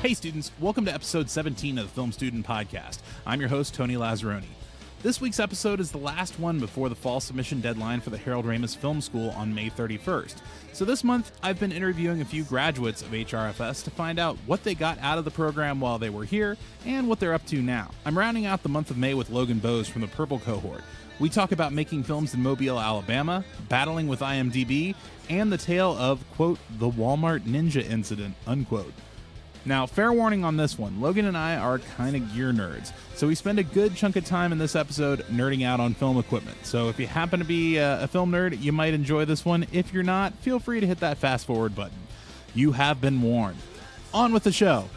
Hey students, welcome to episode 17 of the Film Student Podcast. I'm your host, Tony Lazzeroni. This week's episode is the last one before the fall submission deadline for the Harold Ramis Film School on May 31st. So this month, I've been interviewing a few graduates of HRFS to find out what they got out of the program while they were here and what they're up to now. I'm rounding out the month of May with Logan Bose from the Purple cohort. We talk about making films in Mobile, Alabama, battling with IMDb, and the tale of, quote, the Walmart Ninja incident, unquote. Now, fair warning on this one, Logan and I are kind of gear nerds, so we spend a good chunk of time in this episode nerding out on film equipment. So if you happen to be a film nerd, you might enjoy this one. If you're not, feel free to hit that fast forward button. You have been warned. On with the show.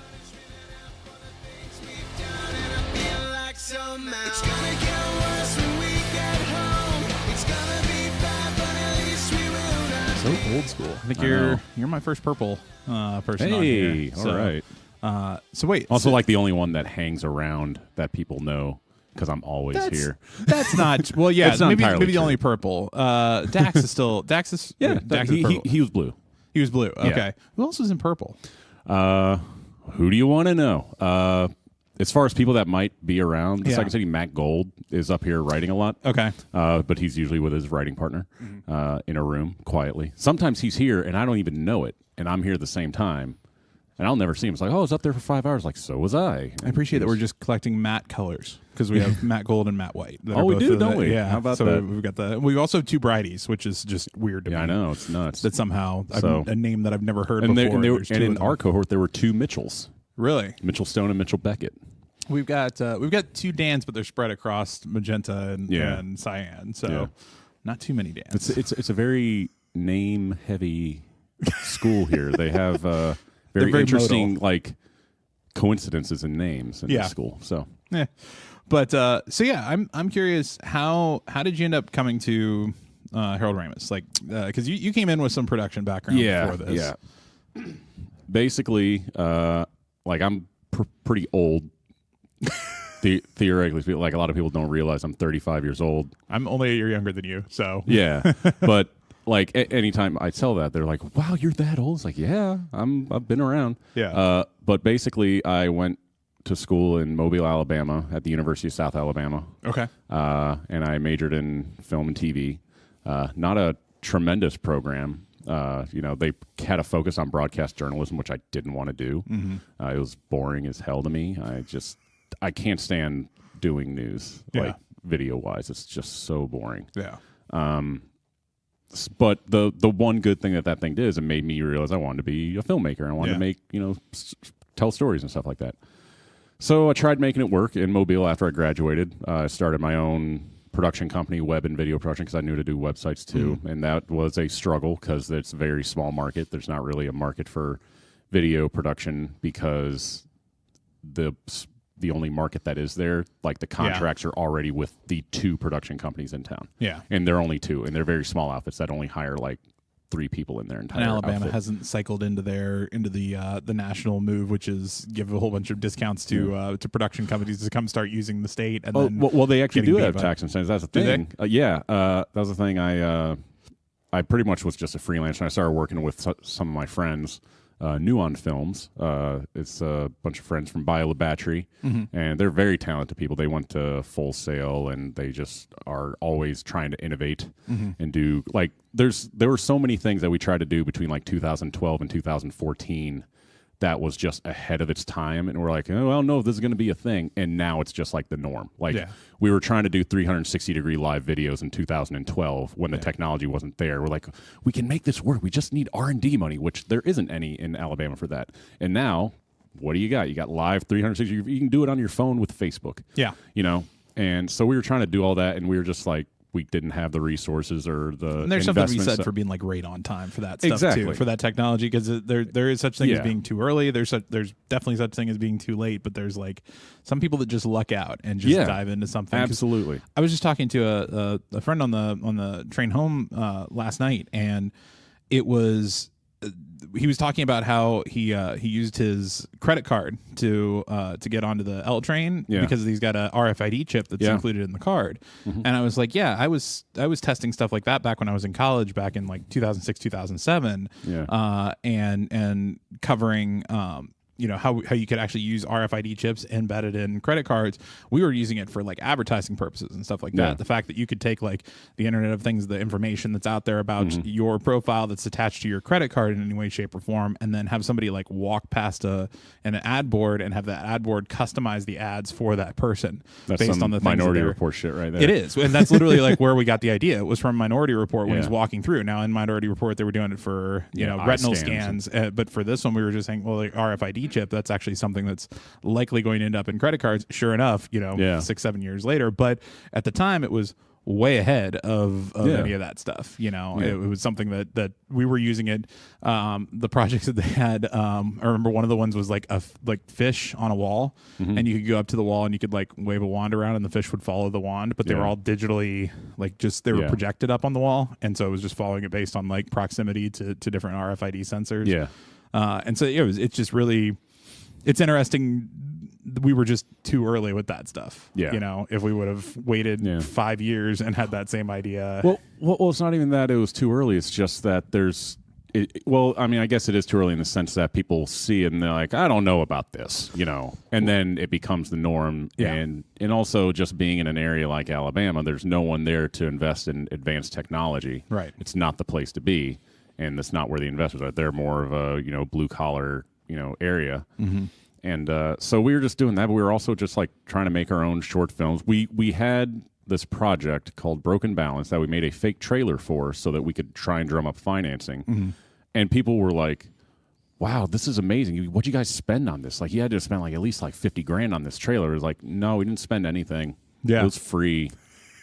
So old school. I think you're my first purple person on here. All right. So wait. Also, like the only one that hangs around that people know because I'm always here. That's not. Well, yeah. It's not maybe entirely the true. only purple. Dax is still. Dax is. Yeah. Dax is purple. He was blue. He was blue. Okay. Yeah. Who else was in purple? Who do you want to know? As far as people that might be around, the Second City, Matt Gold is up here writing a lot. Okay. But he's usually with his writing partner in a room quietly. Sometimes he's here and I don't even know it, and I'm here at the same time, and I'll never see him. It's like, oh, I was up there for 5 hours. Like, so was I. I appreciate that we're just collecting matte colors because we have Matt Gold and Matt White. Oh, we do, don't we? Yeah. How about so that? We've got the. We also have two Brighties, which is just weird to me. Yeah, I know. It's nuts. That somehow So- a name that I've never heard and before. and in our cohort, there were two Mitchells. Really? Mitchell Stone and Mitchell Beckett. We've got two Dans, but they're spread across magenta and cyan. So not too many Dans. It's a very name heavy school here. They have very interesting modal. like coincidences in names in this school. So Yeah. But so yeah, I'm curious how did you end up coming to Harold Ramis? Like because you came in with some production background before this. Yeah. Basically, like I'm pretty old. Theoretically, like a lot of people don't realize I'm 35 years old. I'm only a year younger than you, so Yeah, but like anytime I tell that, they're like, "Wow, you're that old." It's like, yeah, I've been around. Yeah. But basically, I went to school in Mobile, Alabama, at the University of South Alabama. Okay. And I majored in film and TV. Not a tremendous program. They had a focus on broadcast journalism, which I didn't want to do. Mm-hmm. It was boring as hell to me. I can't stand doing news, like video-wise. It's just so boring. Yeah. But the one good thing that thing did is it made me realize I wanted to be a filmmaker. I wanted to make, tell stories and stuff like that. So I tried making it work in Mobile after I graduated. I started my own production company, web and video production, because I knew to do websites too. And that was a struggle because it's a very small market. There's not really a market for video production because the only market that is there, like the contracts are already with the two production companies in town. Yeah. And they're only two, and they're very small outfits that only hire like 3 people in their entire and Alabama outfit. hasn't cycled into the national move, which is give a whole bunch of discounts to production companies to come start using the state. And then well, they actually do have beat tax incentives. That's the thing. That was the thing. I pretty much was just a freelancer. I started working with some of my friends. Nuon Films. It's a bunch of friends from Bio Battery, and they're very talented people. They went to Full Sail, and they just are always trying to innovate and do like. There were so many things that we tried to do between like 2012 and 2014 that was just ahead of its time, and we're like, oh, well, no, this is going to be a thing, and now it's just like the norm. Like we were trying to do 360-degree live videos in 2012 when the technology wasn't there. We're like, we can make this work. We just need R&D money, which there isn't any in Alabama for that. And now, what do you got? You got live 360. You can do it on your phone with Facebook. Yeah, And so we were trying to do all that, and we were just like, we didn't have the resources or the and there's something to be said for being like right on time for that stuff too, for that technology, because there is such thing as being too early. There's definitely such thing as being too late, but there's like some people that just luck out and just dive into something. Absolutely. I was just talking to a friend on the train home last night, and it was he was talking about how he used his credit card to get onto the L train because he's got a RFID chip that's included in the card. And I was like, I was testing stuff like that back when I was in college back in like 2006, 2007, and covering how you could actually use RFID chips embedded in credit cards. We were using it for like advertising purposes and stuff like that. The fact that you could take like the Internet of Things, the information that's out there about your profile that's attached to your credit card in any way, shape, or form, and then have somebody like walk past an ad board and have that ad board customize the ads for that person based on the Minority Report shit right there. It is, and that's literally like where we got the idea. It was from Minority Report when he's walking through. Now in Minority Report, they were doing it for retinal scans, but for this one, we were just saying, well, like RFID chip, that's actually something that's likely going to end up in credit cards. Sure enough, 6-7 years later, but at the time, it was way ahead of any of that stuff. It was something that we were using it. The projects that they had, I remember one of the ones was like fish on a wall, and you could go up to the wall and you could like wave a wand around and the fish would follow the wand, but they were all digitally they were projected up on the wall, and so it was just following it based on like proximity to different RFID sensors. And so it's just really, it's interesting. We were just too early with that stuff. If we would have waited 5 years and had that same idea. Well, it's not even that it was too early. It's just that I guess it is too early in the sense that people see it and they're like, I don't know about this, and then it becomes the norm. And also just being in an area like Alabama, there's no one there to invest in advanced technology. Right. It's not the place to be, and that's not where the investors are. They're more of a, blue collar, area. And so we were just doing that, but we were also just like trying to make our own short films. We had this project called Broken Balance that we made a fake trailer for so that we could try and drum up financing. And people were like, wow, this is amazing. What'd you guys spend on this? Like, you had to spend like at least like $50,000 on this trailer. It was like, no, we didn't spend anything. It was free.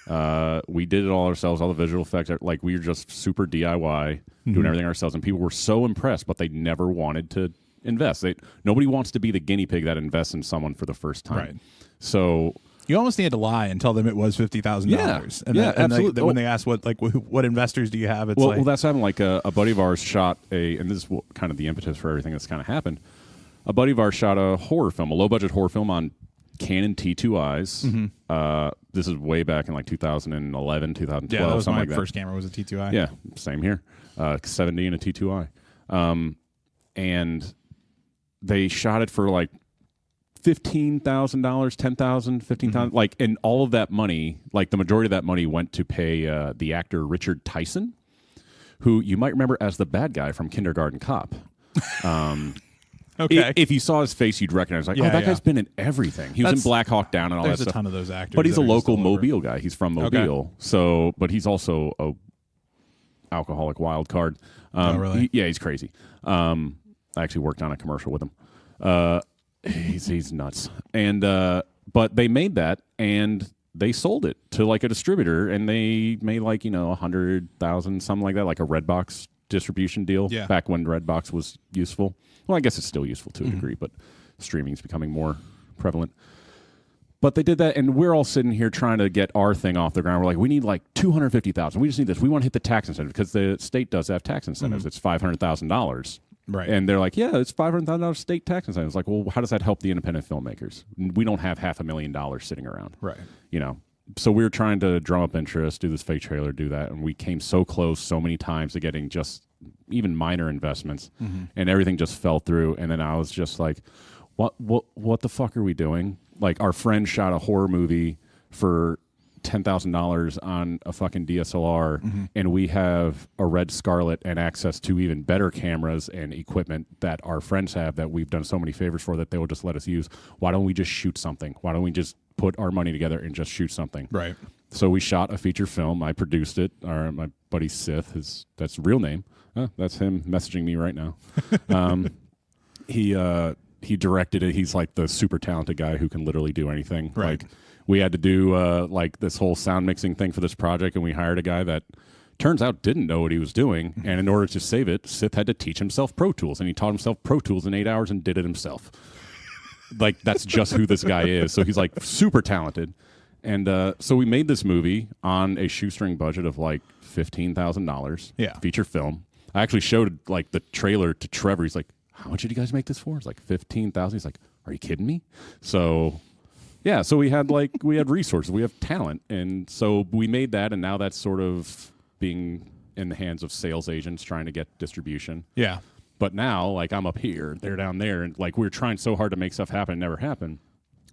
We did it all ourselves, all the visual effects. Like, we were just super DIY, doing everything ourselves. And people were so impressed, but they never wanted to invest. Nobody wants to be the guinea pig that invests in someone for the first time. Right. So you almost need to lie and tell them it was $50,000. And absolutely. When they ask what investors do you have, it's well, that's happened. Like a buddy of ours shot and this is kind of the impetus for everything that's kind of happened. A buddy of ours shot a horror film, a low budget horror film on Canon T2Is. This is way back in like 2011, 2012. Yeah, that was my like first camera was a T2I. Yeah, same here. 70 and a T2I. And they shot it for like $15,000, $10,000, $15,000, like, and all of that money, like the majority of that money went to pay the actor Richard Tyson, who you might remember as the bad guy from Kindergarten Cop. Okay. If you saw his face, you'd recognize, like, that guy's been in everything. He was in Black Hawk Down and all that stuff. There's a ton of those actors. But he's a local Mobile guy. He's from Mobile. Okay. So, but he's also a alcoholic wild card. Oh, really? He's crazy. I actually worked on a commercial with him. He's nuts. And but they made that and they sold it to like a distributor and they made like, $100,000, something like that, like a Redbox distribution deal back when Redbox was useful. Well, I guess it's still useful to a degree, but streaming is becoming more prevalent. But they did that, and we're all sitting here trying to get our thing off the ground. We're like, we need like $250,000. We just need this. We want to hit the tax incentive because the state does have tax incentives. It's $500,000. Right. And they're like, yeah, it's $500,000 state tax incentives. Like, well, how does that help the independent filmmakers? We don't have $500,000 sitting around. Right. So we were trying to drum up interest, do this fake trailer, do that, and we came so close so many times to getting just even minor investments, and everything just fell through. And then I was just like, what the fuck are we doing? Like, our friend shot a horror movie for $10,000 on a fucking DSLR, and we have a Red Scarlet and access to even better cameras and equipment that our friends have that we've done so many favors for that they will just let us use. Why don't we just shoot something? Why don't we just put our money together and just shoot something? Right. So we shot a feature film. I produced it. My buddy Sith, that's real name. That's him messaging me right now. He directed it. He's like the super talented guy who can literally do anything. Right. Like, we had to do like this whole sound mixing thing for this project, and we hired a guy that turns out didn't know what he was doing. And in order to save it, Sith had to teach himself Pro Tools, and he taught himself Pro Tools in 8 hours and did it himself. Like, that's just who this guy is. So he's like super talented. And so we made this movie on a shoestring budget of like $15,000. Yeah. Feature film. I actually showed like the trailer to Trevor. He's like, how much did you guys make this for? It's like $15,000. He's like, are you kidding me? So yeah, so we had resources, we have talent, and so we made that, and now that's sort of being in the hands of sales agents trying to get distribution. Yeah. But now, like, I'm up here, they're down there, and like we were trying so hard to make stuff happen, it never happened.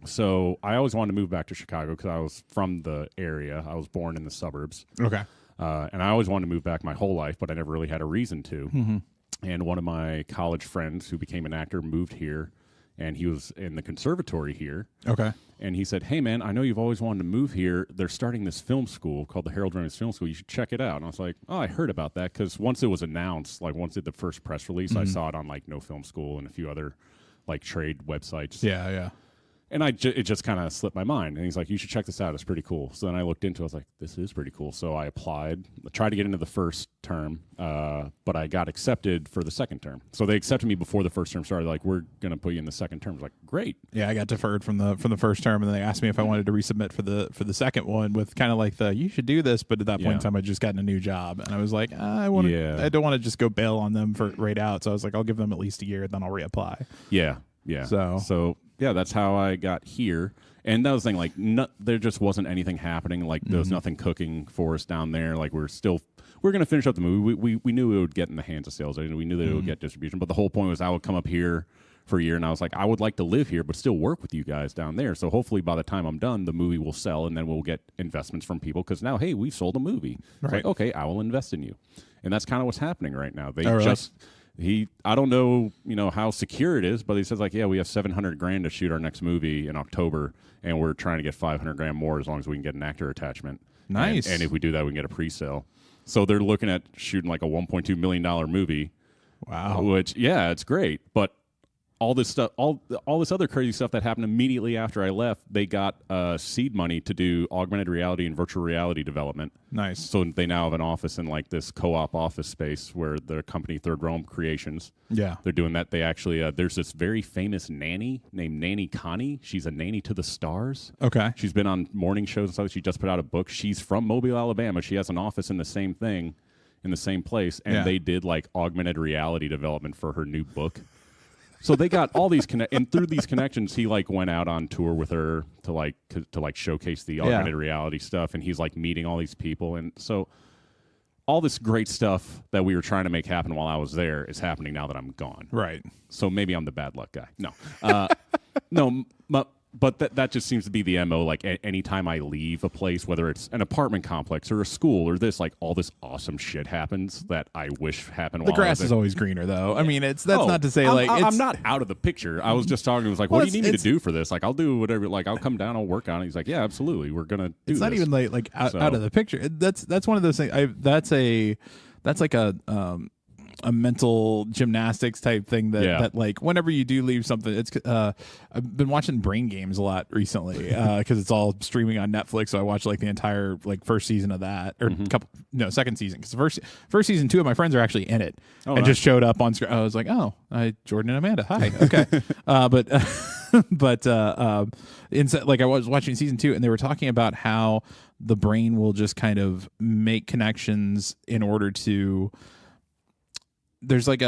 So I always wanted to move back to Chicago because I was from the area. I was born in the suburbs. Okay. And I always wanted to move back my whole life, but I never really had a reason to. Mm-hmm. And one of my college friends who became an actor moved here, and he was in the conservatory here. Okay. And he said, hey, man, I know you've always wanted to move here. They're starting this film school called the Harold Ramis Film School. You should check it out. And I was like, oh, I heard about that because once it was announced, like once it the first press release, I saw it on like No Film School and a few other like trade websites. Yeah, yeah. And it just kind of slipped my mind. And he's like, you should check this out. It's pretty cool. So then I looked into it. I was like, this is pretty cool. So I applied. I tried to get into the first term, but I got accepted for the second term. So they accepted me before the first term started. Like, we're going to put you in the second term. I was like, great. Yeah, I got deferred from the first term, and then they asked me if I wanted to resubmit for the second one with kind of like you should do this. But at that point in time, I'd just gotten a new job. And I was like, I don't want to just go bail on them for right out. So I was like, I'll give them at least a year, then I'll reapply. Yeah. Yeah. So yeah, that's how I got here. And that was the thing, like, there just wasn't anything happening. Like, there was nothing cooking for us down there. Like, we're going to finish up the movie. We knew it would get in the hands of sales agents. We knew that it would get distribution. But the whole point was I would come up here for a year, and I was like, I would like to live here, but still work with you guys down there. So hopefully by the time I'm done, the movie will sell, and then we'll get investments from people. Because now, hey, we've sold a movie. It's like, okay, I will invest in you. And that's kind of what's happening right now. They just... I don't know, how secure it is, but he says like, yeah, we have $700,000 to shoot our next movie in October, and we're trying to get $500,000 more as long as we can get an actor attachment. Nice. And if we do that, we can get a pre-sale. So they're looking at shooting like a $1.2 million movie. Wow. Which, yeah, it's great, but all this stuff, all this other crazy stuff that happened immediately after I left, they got seed money to do augmented reality and virtual reality development. Nice. So they now have an office in like this co-op office space where the company Third Realm Creations. Yeah. They're doing that. They actually, there's this very famous nanny named Nanny Connie. She's a nanny to the stars. Okay. She's been on morning shows and stuff. She just put out a book. She's from Mobile, Alabama. She has an office in the same thing, in the same place. And they did like augmented reality development for her new book. So they got all these and through these connections, he like went out on tour with her to showcase the augmented reality stuff, and he's like meeting all these people, and so all this great stuff that we were trying to make happen while I was there is happening now that I'm gone. Right. So maybe I'm the bad luck guy. No, no. But that just seems to be the MO. Like anytime I leave a place, whether it's an apartment complex or a school or this, like all this awesome shit happens that I wish happened. The grass is always greener, though. I mean, that's not to say I'm not out of the picture. I was just talking. It was like, what do you need me to do for this? Like, I'll do whatever. Like, I'll come down, I'll work on it. He's like, yeah, absolutely, we're gonna do this. It's not even like out of the picture. That's one of those things. That's like a mental gymnastics type thing that like whenever you do leave something, it's I've been watching Brain Games a lot recently because it's all streaming on Netflix, so I watched like the entire like first season of that or second season, because the first season, two of my friends are actually in it and just showed up on screen. I was like, oh, Jordan and Amanda, hi. Okay. but like I was watching season 2, and they were talking about how the brain will just kind of make connections in order to, there's like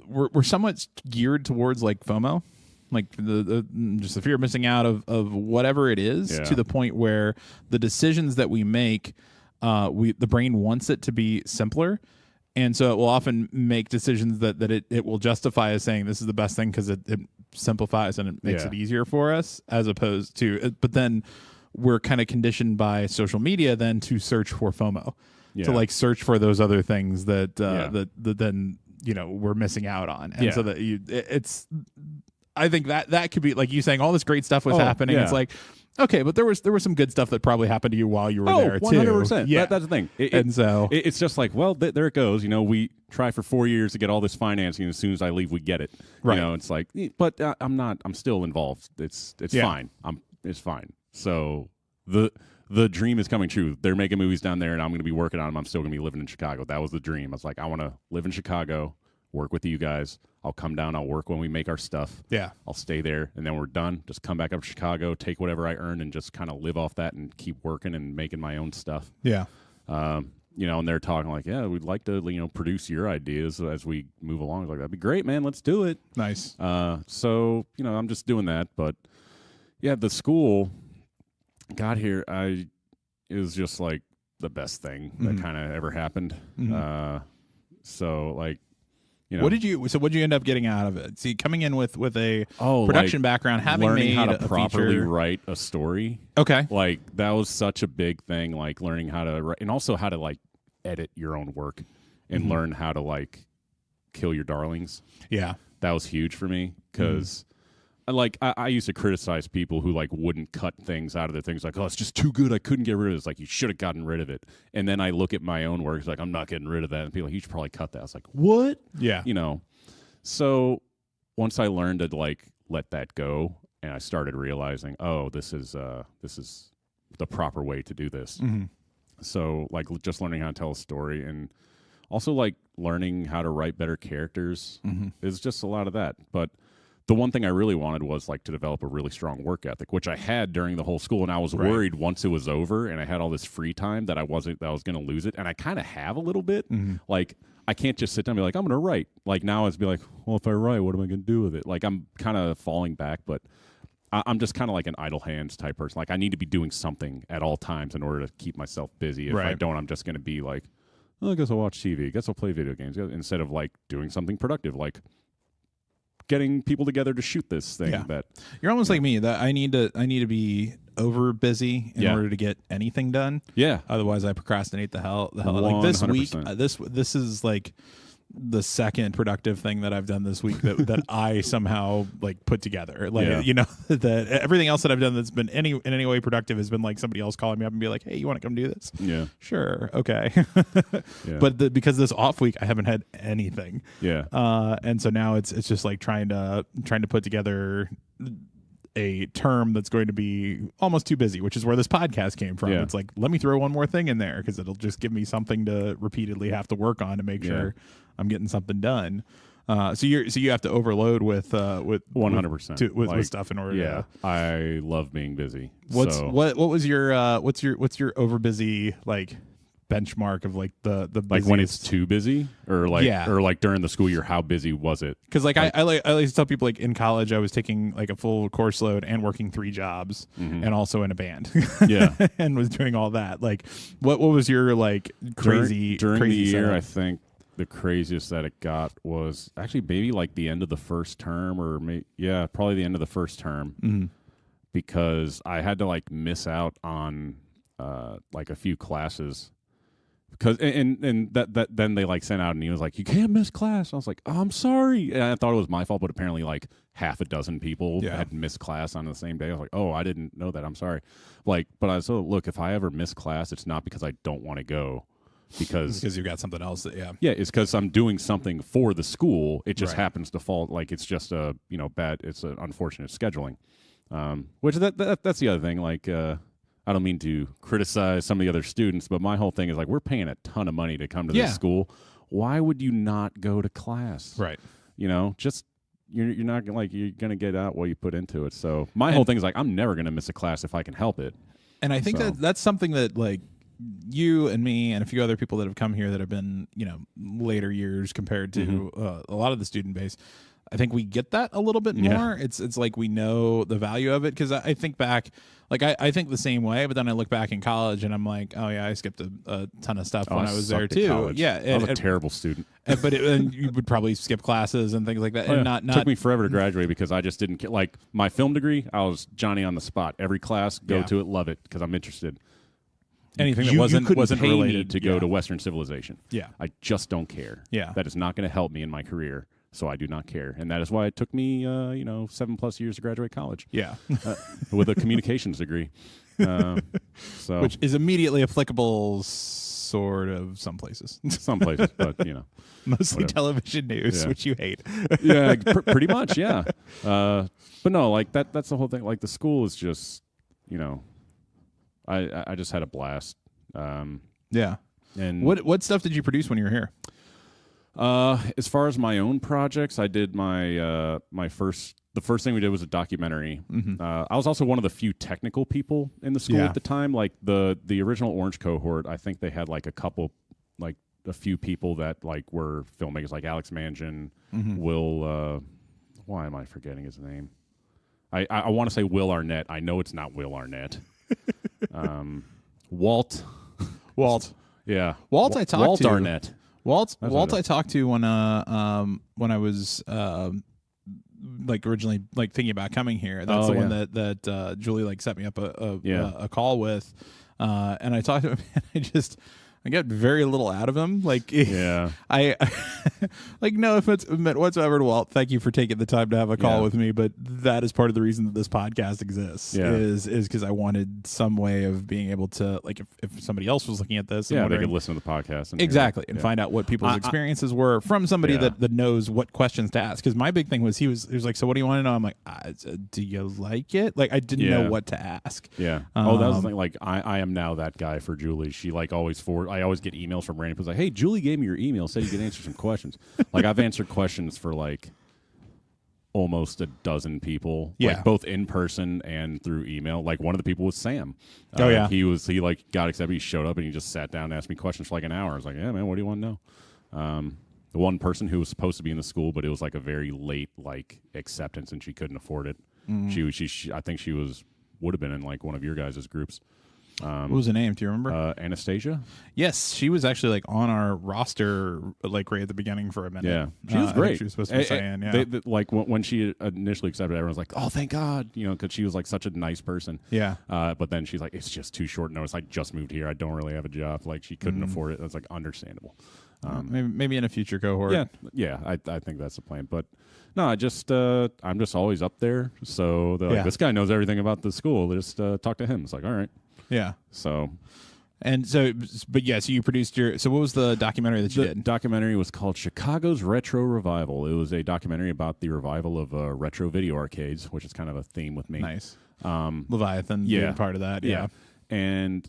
we're somewhat geared towards like FOMO, like the just the fear of missing out of whatever it is, to the point where the decisions that we make, the brain wants it to be simpler. And so it will often make decisions that it will justify as saying this is the best thing because it simplifies and it makes it easier for us, as opposed to, but then we're kind of conditioned by social media then to search for FOMO, to like search for those other things that that then we're missing out on. And so that it's, I think that could be like you saying all this great stuff was happening. It's like, okay, but there was some good stuff that probably happened to you while you were there too. 100%. Yeah, that's the thing. And so it's just like, well, there it goes. We try for 4 years to get all this financing, and as soon as I leave, we get it. Right. It's like, but I'm still involved. It's fine. It's fine. So the dream is coming true. They're making movies down there, and I'm going to be working on them. I'm still going to be living in Chicago. That was the dream. I was like, I want to live in Chicago, work with you guys. I'll come down. I'll work when we make our stuff. Yeah. I'll stay there, and then we're done. Just come back up to Chicago, take whatever I earn, and just kind of live off that and keep working and making my own stuff. Yeah. And they're talking like, yeah, we'd like to, produce your ideas as we move along. I was like, that'd be great, man. Let's do it. Nice. So, I'm just doing that. But, yeah, the school got here. It was just, like, the best thing that kind of ever happened. So, like, You know? What did you end up getting out of it? See, coming in with a Oh, production like background, having learning made how to a properly feature. write a story. Okay. Like that was such a big thing, like learning how to write, and also how to like edit your own work and learn how to like kill your darlings. Yeah. That was huge for me because like I used to criticize people who like wouldn't cut things out of their things, like, oh, it's just too good, I couldn't get rid of it. It's like, you should have gotten rid of it. And then I look at my own work, it's like, I'm not getting rid of that, and people are like, you should probably cut that. I was like, what? Yeah. You know. So once I learned to like let that go, and I started realizing, oh, this is the proper way to do this. So like just learning how to tell a story, and also like learning how to write better characters is just a lot of that. But the one thing I really wanted was like to develop a really strong work ethic, which I had during the whole school, and I was worried once it was over and I had all this free time that I was going to lose it, and I kind of have a little bit. Like I can't just sit down and be like, I'm going to write. Like now it's be like, well, if I write, what am I going to do with it? Like I'm kind of falling back, but I'm just kind of like an idle hands type person. Like I need to be doing something at all times in order to keep myself busy. If I don't, I'm just going to be like, oh, I guess I'll watch TV. I guess I'll play video games, instead of like doing something productive, like getting people together to shoot this thing. That you're almost like me. That I need to be over busy in order to get anything done. Yeah. Otherwise, I procrastinate the hell. Like this 100%. week, this is like the second productive thing that I've done this week that I somehow like put together. Like you know, that everything else that I've done that's been in any way productive has been like somebody else calling me up and be like, hey, you want to come do this? Yeah. Sure. Okay. But because this off week I haven't had anything. Yeah. And so now it's just like trying to put together a term that's going to be almost too busy, which is where this podcast came from. It's like, let me throw one more thing in there because it'll just give me something to repeatedly have to work on to make sure I'm getting something done. So you have to overload with 100% with stuff in order. Yeah, I love being busy. What was your what's your over busy like benchmark of like the like when it's too busy, or like during the school year, how busy was it? Because like I like to tell people, like in college I was taking like a full course load and working 3 jobs and also in a band. And was doing all that. Like what was your like crazy during crazy the year setup? I think the craziest that it got was actually maybe like the end of the first term, or probably the end of the first term, because I had to like miss out on like a few classes. Because and that then they like sent out and he was like, you can't miss class. I was like, oh, I'm sorry. And I thought it was my fault, but apparently like half a dozen people had missed class on the same day. I was like, oh, I didn't know that. I'm sorry. Like, but I was look, if I ever miss class, it's not because I don't want to go, because you've got something else that it's because I'm doing something for the school. It just happens to fall, like it's just a it's an unfortunate scheduling. Which that's the other thing. Like I don't mean to criticize some of the other students, but my whole thing is like, we're paying a ton of money to come to this school. Why would you not go to class? Right. You know, just you're not like, you're gonna get out what you put into it. So my whole thing is like, I'm never gonna miss a class if I can help it. And I think that's something that like you and me and a few other people that have come here that have been, later years compared to a lot of the student base, I think we get that a little bit more. It's like we know the value of it, because I think back, like I think the same way, but then I look back in college and I'm like, oh yeah, I skipped a ton of stuff when I was there too. College. Yeah, I was a terrible student. But you would probably skip classes and things like that. And not took me forever to graduate because I just didn't like my film degree. I was Johnny on the spot. Every class, go to it, love it, because I'm interested. Anything that wasn't pay related me to go to Western civilization. Yeah, I just don't care. Yeah, that is not going to help me in my career. So I do not care, and that is why it took me, 7+ years to graduate college. Yeah, with a communications degree, so which is immediately applicable, sort of some places, but mostly television news, which you hate. Pretty much, yeah. But no, like that's the whole thing. Like the school is just, I just had a blast. Yeah. And what stuff did you produce when you were here? As far as my own projects, I did the first thing we did was a documentary. I was also one of the few technical people in the school at the time. Like the original Orange cohort, I think they had like a few people that like were filmmakers, like Alex Mangin, Will, why am I forgetting his name? I want to say Will Arnett. I know it's not Will Arnett. Walt. Yeah. Walt I talked Walt to. Arnett. Walt I talked to when I was like originally like thinking about coming here. That's the one that Julie like set me up a call with, and I talked to him. And I get very little out of him. Like, I like no offense whatsoever to Walt. Thank you for taking the time to have a call with me, but that is part of the reason that this podcast exists. Is because I wanted some way of being able to, like, if somebody else was looking at this, they could listen to the podcast and find out what people's experiences were from somebody that knows what questions to ask. Because my big thing was he was like, so what do you want to know? I'm like, do you like it? Like, I didn't know what to ask. That was the thing. Like, I am now that guy for Julie. She like always I always get emails from random people like, hey, Julie gave me your email, said you could answer some questions. Like, I've answered questions for like almost a dozen people, like both in person and through email. Like, one of the people was Sam. He like got accepted. He showed up and he just sat down and asked me questions for like an hour. I was like, yeah, man, what do you want to know? The one person who was supposed to be in the school, but it was like a very late like acceptance and she couldn't afford it. She I think she would have been in like one of your guys' groups. What was the name? Do you remember? Anastasia? Yes, she was actually like on our roster like right at the beginning for a minute. Yeah, she was great. She was supposed to be saying, like when she initially accepted, everyone was like, "Oh, thank God," because she was like such a nice person. Yeah. But then she's like, "It's just too short notice. I just moved here. I don't really have a job." Like, she couldn't afford it. That's like understandable. Maybe in a future cohort. Yeah. I think that's the plan. But no, I'm just always up there. So they're like, this guy knows everything about the school. Just talk to him. It's like, all right. Yeah. So you produced so what was the documentary that you did? The documentary was called Chicago's Retro Revival. It was a documentary about the revival of retro video arcades, which is kind of a theme with me. Nice. Leviathan being part of that. Yeah. And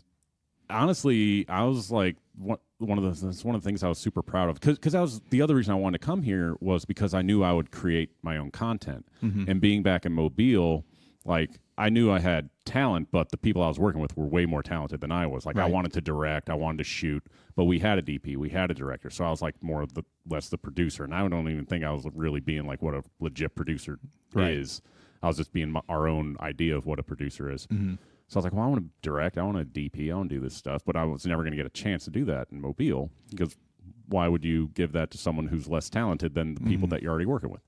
honestly, I was like, one of the things I was super proud of, because the other reason I wanted to come here was because I knew I would create my own content. And being back in Mobile, like, I knew I had talent, but the people I was working with were way more talented than I was. Like, I wanted to direct, I wanted to shoot, but we had a DP, we had a director, so I was like less the producer. And I don't even think I was really being like what a legit producer is. I was just being our own idea of what a producer is. So I was like, well, I want to direct, I want to DP, I want to do this stuff, but I was never going to get a chance to do that in Mobile, because why would you give that to someone who's less talented than the people that you're already working with?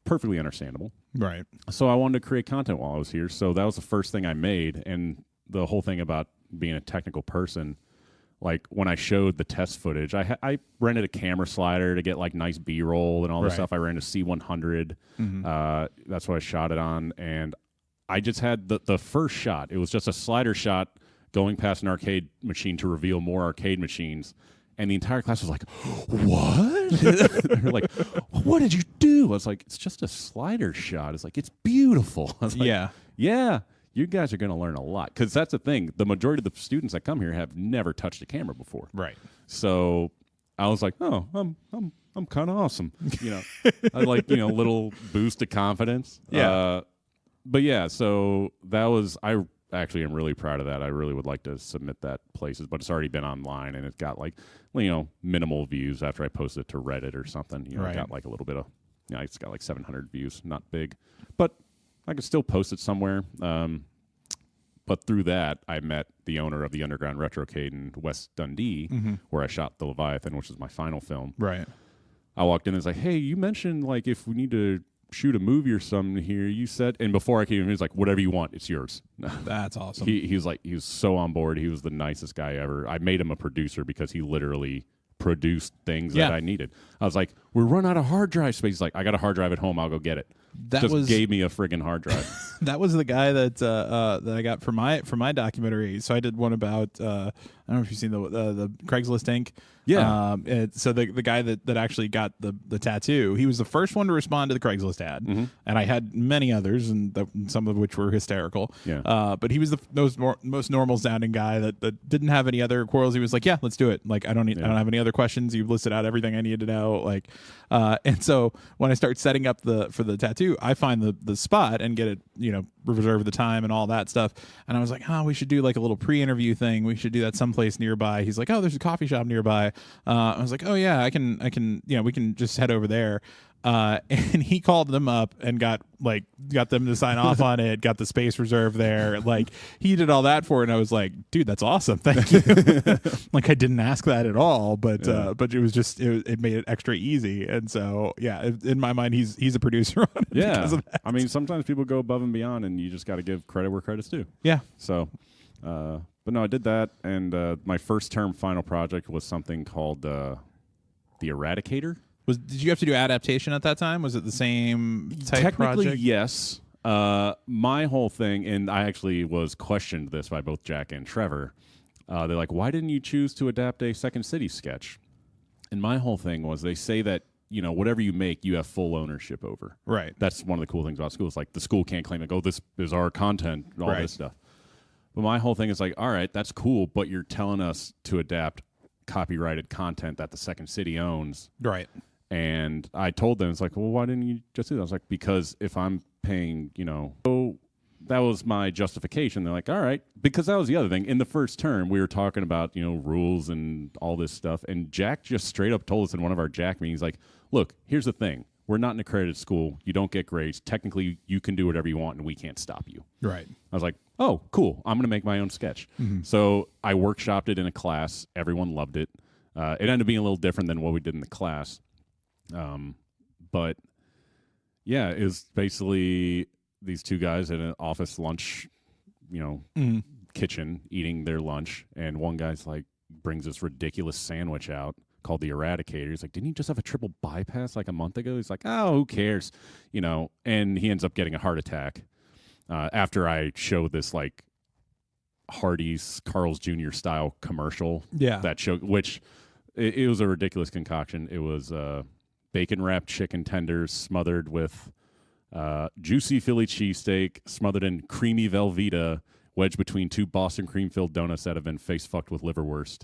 Perfectly understandable. Right. So I wanted to create content while I was here. So that was the first thing I made. And the whole thing about being a technical person, like when I showed the test footage, I rented a camera slider to get like nice B-roll and all this stuff. I ran a C100. That's what I shot it on. And I just had the first shot. It was just a slider shot going past an arcade machine to reveal more arcade machines. And the entire class was like, what? They're like, what did you do? I was like, it's just a slider shot. It's like, it's beautiful. I was like, yeah, you guys are going to learn a lot. Because that's the thing. The majority of the students that come here have never touched a camera before. Right. So I was like, oh, I'm kind of awesome. I like, little boost of confidence. Yeah. But yeah, so that was, I actually am really proud of that. I really would like to submit that places, but it's already been online and it's got like, minimal views after I posted it to Reddit or something. It got like a little bit of, it's got like 700 views, not big, but I could still post it somewhere. But through that, I met the owner of the Underground Retrocade in West Dundee, where I shot The Leviathan, which is my final film. Right. I walked in and was like, hey, you mentioned like if we need to shoot a movie or something here, you said, and before I came in, he was like, whatever you want, it's yours. That's awesome. He was so on board. He was the nicest guy ever. I made him a producer because he literally produced things that I needed. I was like, we're running out of hard drive space. He's like, I got a hard drive at home, I'll go get it. Gave me a friggin' hard drive. That was the guy that I got for my documentary. So I did one about I don't know if you've seen the Craigslist ink. Yeah. So the guy that actually got the tattoo, he was the first one to respond to the Craigslist ad, and I had many others, and some of which were hysterical. Yeah. But he was the most normal sounding guy that didn't have any other quarrels. He was like, yeah, let's do it. Like I don't have any other questions. You've listed out everything I needed to know. Like, and so when I start setting up for the tattoo, I find the spot and get it, reserve the time and all that stuff. And I was like, we should do like a little pre-interview thing. We should do that someplace nearby. He's like, oh, there's a coffee shop nearby. I was like, oh yeah, I can, we can just head over there. And he called them up and got them to sign off on it, got the space reserved there. Like, he did all that for it, and I was like, dude, that's awesome. Thank you. Like, I didn't ask that at all, but it was just, it made it extra easy. And so, yeah, in my mind, he's a producer on it because of that. I mean, sometimes people go above and beyond, and you just got to give credit where credit's due. Yeah. So, but no, I did that, and my first term final project was something called The Eradicator. Did you have to do adaptation at that time? Was it the same type Technically, project? yes. My whole thing, and I actually was questioned this by both Jack and Trevor. They're like, why didn't you choose to adapt a Second City sketch? And my whole thing was, they say that, you know, whatever you make, you have full ownership over. Right. That's one of the cool things about school. It's like the school can't claim, like, oh, this is our content, and all this stuff. But my whole thing is like, all right, that's cool, but you're telling us to adapt copyrighted content that the Second City owns. Right. And I told them, it's like, well, why didn't you just do that? I was like, because if I'm paying, you know, so that was my justification. They're like, all right, because that was the other thing. In the first term, we were talking about, you know, rules and all this stuff. And Jack just straight up told us in one of our Jack meetings, like, look, here's the thing. We're not an accredited school. You don't get grades. Technically, you can do whatever you want, and we can't stop you. Right. I was like, oh, cool. I'm going to make my own sketch. Mm-hmm. So I workshopped it in a class. Everyone loved it. It ended up being a little different than what we did in the class. But yeah, it was basically these two guys at an office lunch, you know, kitchen eating their lunch. And one guy's like, brings this ridiculous sandwich out called the Eradicator. He's like, didn't you just have a triple bypass like a month ago? He's like, oh, who cares? You know, and he ends up getting a heart attack, after I showed this like Hardee's Carl's Jr. style commercial. Yeah. That show, which it was a ridiculous concoction. It was, bacon wrapped chicken tenders smothered with juicy Philly cheesesteak, smothered in creamy Velveeta, wedged between two Boston cream filled donuts that have been face fucked with liverwurst.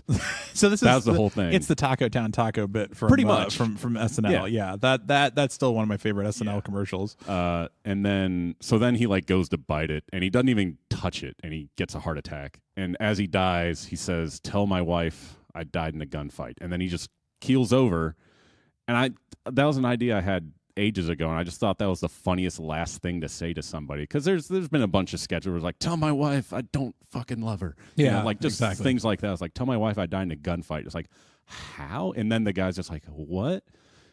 So that was the whole thing. It's the Taco Town taco bit from pretty much from SNL. Yeah, that's still one of my favorite SNL commercials. And then then he like goes to bite it, and he doesn't even touch it, and he gets a heart attack. And as he dies, he says, "Tell my wife I died in a gunfight." And then he just keels over. And that was an idea I had ages ago, and I just thought that was the funniest last thing to say to somebody. Because there's been a bunch of sketches where it's like, tell my wife I don't fucking love her. Yeah, you know, like just exactly. things like that. It's like, tell my wife I died in a gunfight. It's like, how? And then the guy's just like, what?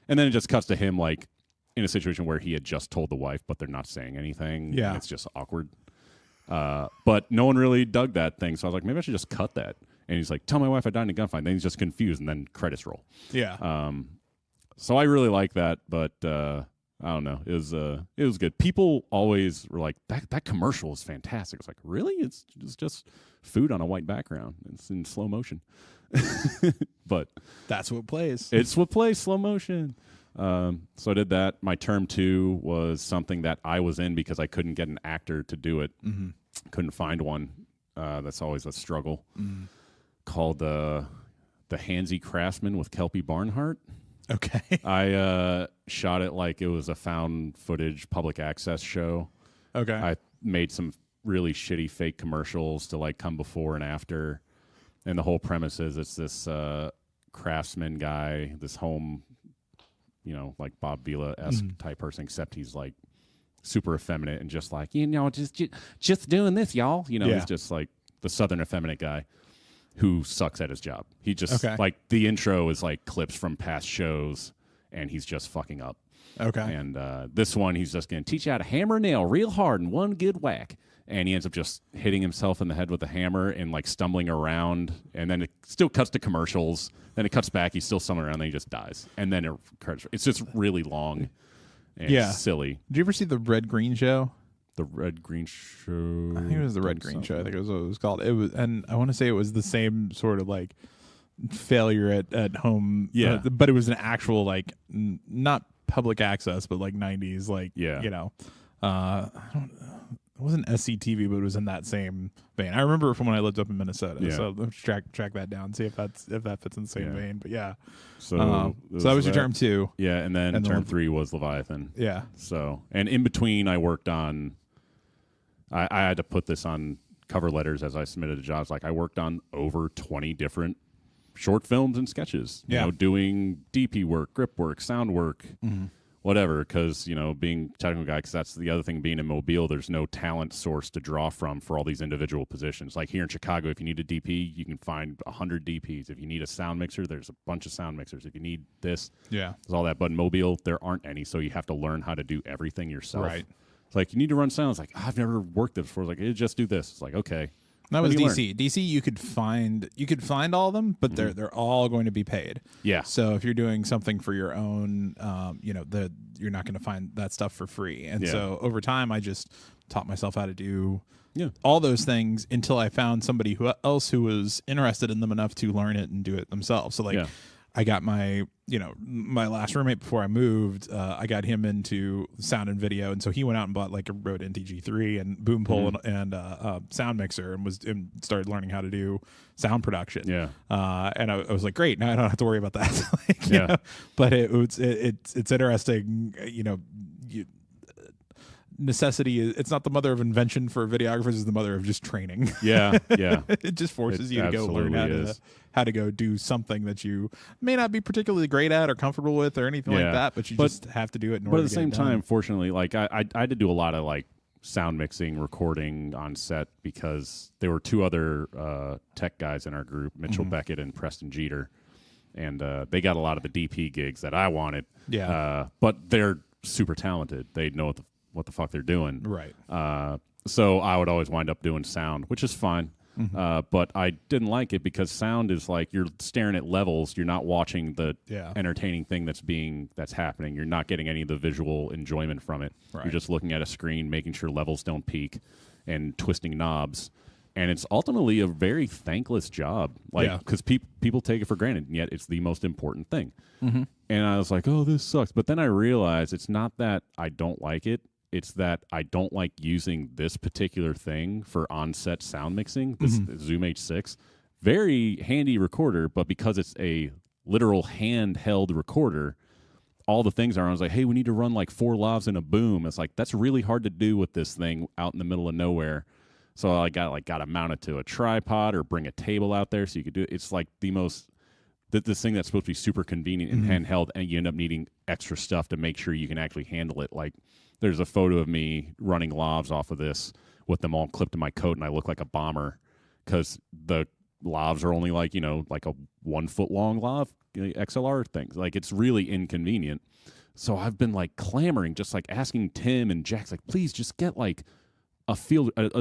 And then it just cuts to him like in a situation where he had just told the wife, but they're not saying anything. Yeah. And it's just awkward. But no one really dug that thing, so I was like, maybe I should just cut that. And he's like, tell my wife I died in a gunfight. And then he's just confused, and then credits roll. Yeah. So I really like that, but I don't know. It was good. People always were like, that commercial is fantastic. It's like, really? It's just food on a white background. It's in slow motion. But that's what plays. It's what plays, slow motion. So I did that. My term 2 was something that I was in because I couldn't get an actor to do it. Mm-hmm. Couldn't find one. That's always a struggle. Mm-hmm. Called The Handsy Craftsman with Kelpie Barnhart. Okay. I shot it like it was a found footage public access show. Okay. I made some really shitty fake commercials to like come before and after. And the whole premise is it's this craftsman guy, this home, you know, like Bob Vila-esque type person, except he's like super effeminate and just like, you know, just doing this, y'all. You know, he's just like the Southern effeminate guy who sucks at his job. He just like the intro is like clips from past shows, and he's just fucking up. Okay. And this one, he's just going to teach you how to hammer a nail real hard in one good whack. And he ends up just hitting himself in the head with a hammer and like stumbling around. And then it still cuts to commercials. Then it cuts back. He's still stumbling around. Then he just dies. And then it's just really long and silly. Did you ever see the Red Green Show? The Red Green Show. I think it was the Red Green Show. I think it was what it was called. It was, and I want to say it was the same sort of like failure at home. Yeah, but it was an actual like not public access, but like 90s, like you know, it wasn't SCTV, but it was in that same vein. I remember it from when I lived up in Minnesota. Yeah. So let's track that down, see if that fits in the same vein. But yeah, so that was your term 2. Yeah, and then term 3 was Leviathan. Yeah. So and in between, I worked on. I had to put this on cover letters as I submitted to jobs. Like I worked on over 20 different short films and sketches. You know, doing DP work, grip work, sound work, whatever, because, being technical guy, because that's the other thing, being in Mobile, there's no talent source to draw from for all these individual positions. Like here in Chicago, if you need a DP, you can find 100 DPs. If you need a sound mixer, there's a bunch of sound mixers. If you need this, there's all that. But in Mobile, there aren't any, so you have to learn how to do everything yourself. Right. It's like, you need to run sound. It's like, I've never worked this before. It's like, hey, just do this. It's like, okay. That was DC. DC, you could find all of them, but they're all going to be paid. Yeah. So if you're doing something for your own, you're not going to find that stuff for free. And so over time, I just taught myself how to do all those things until I found somebody else who was interested in them enough to learn it and do it themselves. So I got my last roommate before I moved. I got him into sound and video, and so he went out and bought like a Rode NTG3 and boom pole and sound mixer, and started learning how to do sound production. Yeah, and I was like, great, now I don't have to worry about that. But it's interesting. Necessity it's not the mother of invention for videographers, it's the mother of just training. It just forces you to go learn how to go do something that you may not be particularly great at or comfortable with or anything like that, but you just have to do it in order to get it done. But at the same time, fortunately, like I had to do a lot of like sound mixing, recording on set, because there were two other tech guys in our group, Mitchell Beckett and Preston Jeter, and they got a lot of the DP gigs that I wanted. But they're super talented. They know what the fuck they're doing. Right. So I would always wind up doing sound, which is fine. But I didn't like it because sound is like you're staring at levels. You're not watching the entertaining thing that's happening. You're not getting any of the visual enjoyment from it. Right. You're just looking at a screen, making sure levels don't peak and twisting knobs. And it's ultimately a very thankless job, because people take it for granted, and yet it's the most important thing. And I was like, oh, this sucks. But then I realized it's not that I don't like it. It's that I don't like using this particular thing for on-set sound mixing, this Zoom H6. Very handy recorder, but because it's a literal handheld recorder, all the things are, I was like, hey, we need to run like 4 lavs and a boom. It's like, that's really hard to do with this thing out in the middle of nowhere. So I got to mount it to a tripod or bring a table out there so you could do it. It's like this thing that's supposed to be super convenient and handheld, and you end up needing extra stuff to make sure you can actually handle it. Like, there's a photo of me running lavs off of this with them all clipped to my coat, and I look like a bomber because the lavs are only like a 1 foot long lav, XLR things. Like, it's really inconvenient. So I've been like clamoring, just like asking Tim and Jack's like, please just get like a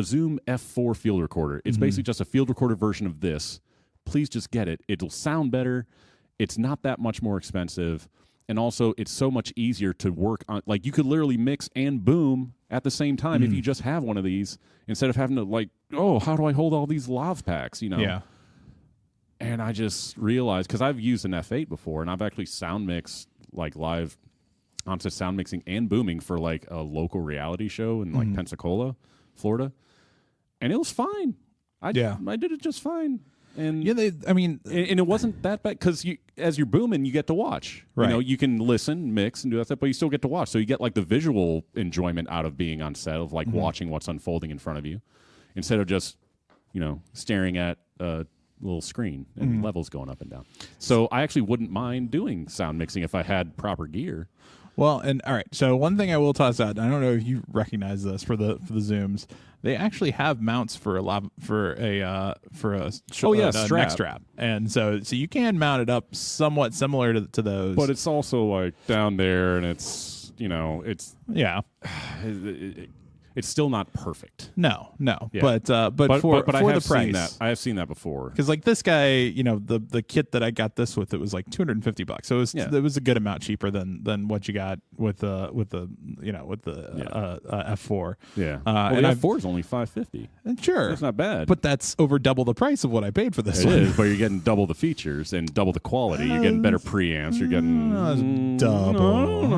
Zoom F4 field recorder. It's basically just a field recorder version of this. Please just get it. It'll sound better. It's not that much more expensive. And also, it's so much easier to work on. Like, you could literally mix and boom at the same time if you just have one of these, instead of having to, like, oh, how do I hold all these lav packs, Yeah. And I just realized, because I've used an F8 before, and I've actually sound mixed, like, live onset sound mixing and booming for, like, a local reality show in, like, Pensacola, Florida. And it was fine. I did it just fine. And and it wasn't that bad, because as you're booming, you get to watch. Right. You can listen, mix, and do that stuff, but you still get to watch. So you get like the visual enjoyment out of being on set, of like watching what's unfolding in front of you, instead of just staring at a little screen and levels going up and down. So I actually wouldn't mind doing sound mixing if I had proper gear. Well, and all right. So one thing I will toss out, and I don't know if you recognize this for the Zooms, they actually have mounts for a strap. neck strap, and so you can mount it up somewhat similar to those. But it's also like down there, and it's it's still not perfect. No. Yeah. But for the price, I have seen that before. Because like this guy, the kit that I got this with, it was like $250. So it was a good amount cheaper than what you got with the F4. Yeah. And the F4 is only $550. And sure, that's not bad. But that's over double the price of what I paid for this. It one. is, but you're getting double the features and double the quality. You're getting better preamps. You're getting double.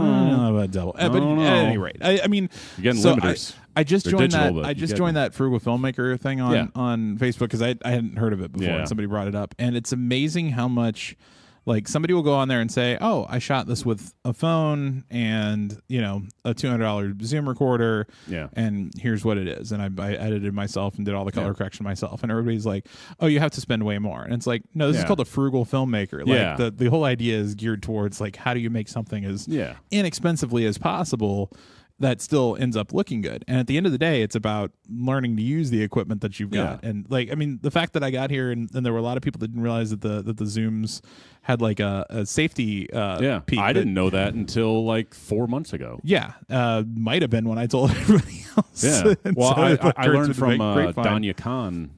But at any rate, I mean, you're getting limiters. I just They're joined digital, that. I just joined that Frugal Filmmaker thing on Facebook because I hadn't heard of it before, Yeah. and somebody brought it up, and it's amazing how much like somebody will go on there and say, oh, I shot this with a phone and, a $200 Zoom recorder. Yeah. And here's what it is. And I edited myself and did all the color correction myself. And everybody's like, oh, you have to spend way more. And it's like, no, this is called a frugal filmmaker. Like the whole idea is geared towards like, how do you make something as inexpensively as possible that still ends up looking good. And at the end of the day, it's about learning to use the equipment that you've got. And like, I mean, the fact that I got here and there were a lot of people that didn't realize that the Zooms had like a safety peak. I didn't know that until like 4 months ago. Yeah. Might have been when I told everybody else. Yeah. Well, so I learned from Danya Khan.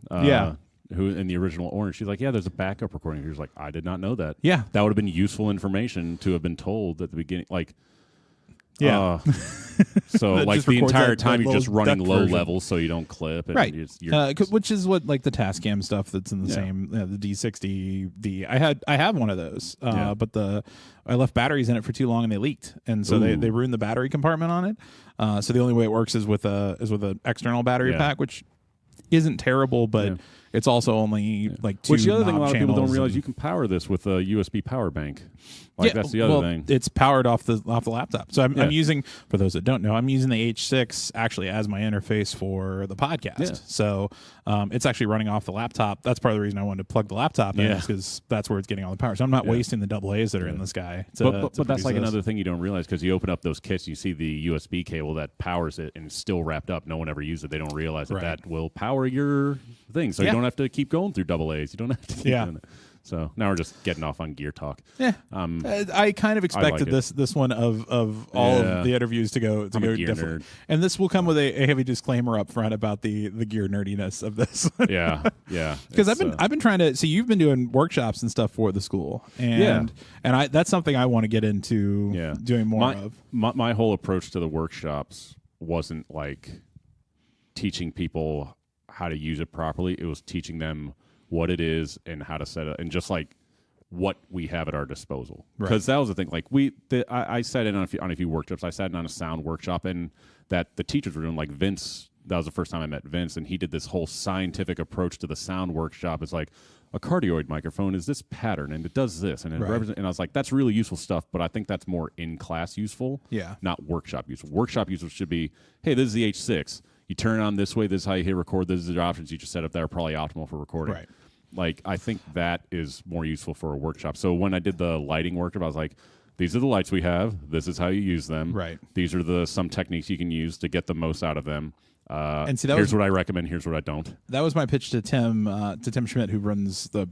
Who in the original Orange, she's like, yeah, there's a backup recording. She was like, I did not know that. Yeah. That would have been useful information to have been told at the beginning. Like, so like the entire time you're just running low levels so you don't clip. And right. You're which is what like the Tascam stuff that's in the same, the D60D. I have one of those, but I left batteries in it for too long and they leaked. And so they ruined the battery compartment on it. So the only way it works is with an external battery pack, which isn't terrible, but it's also only like two. Which the other thing a lot of people don't realize, and you can power this with a USB power bank. Like that's the other thing. It's powered off the laptop. So I'm using, for those that don't know, I'm using the H6 actually as my interface for the podcast. Yeah. So it's actually running off the laptop. That's part of the reason I wanted to plug the laptop in, because that's where it's getting all the power. So I'm not wasting the AA's that are in this guy. But that's like another thing you don't realize, because you open up those kits, you see the USB cable that powers it, and it's still wrapped up. No one ever used it. They don't realize that will power your thing. So you don't have to keep going through AA's. You don't have to keep doing it. So now we're just getting off on gear talk. Yeah, I kind of expected this one of all of the interviews to go different, and this will come with a heavy disclaimer up front about the gear nerdiness of this. yeah. Because I've been trying to see, you've been doing workshops and stuff for the school, and that's something I want to get into doing more of. My whole approach to the workshops wasn't like teaching people how to use it properly. It was teaching them what it is and how to set it, and just like what we have at our disposal. Because that was the thing. Like I sat in on a few workshops. I sat in on a sound workshop, and that the teachers were doing, like Vince. That was the first time I met Vince, and he did this whole scientific approach to the sound workshop. It's like, a cardioid microphone is this pattern, and it does this, and it represents. And I was like, that's really useful stuff, but I think that's more in class useful, not workshop useful. Workshop useful should be, hey, this is the H6. You turn it on this way. This is how you hit record. This is the options you just set up that are probably optimal for recording. Right. Like, I think that is more useful for a workshop. So when I did the lighting workshop, I was like, these are the lights we have. This is how you use them. Right. These are some techniques you can use to get the most out of them. And see, here's what I recommend. Here's what I don't. That was my pitch to Tim Schmidt, who runs the.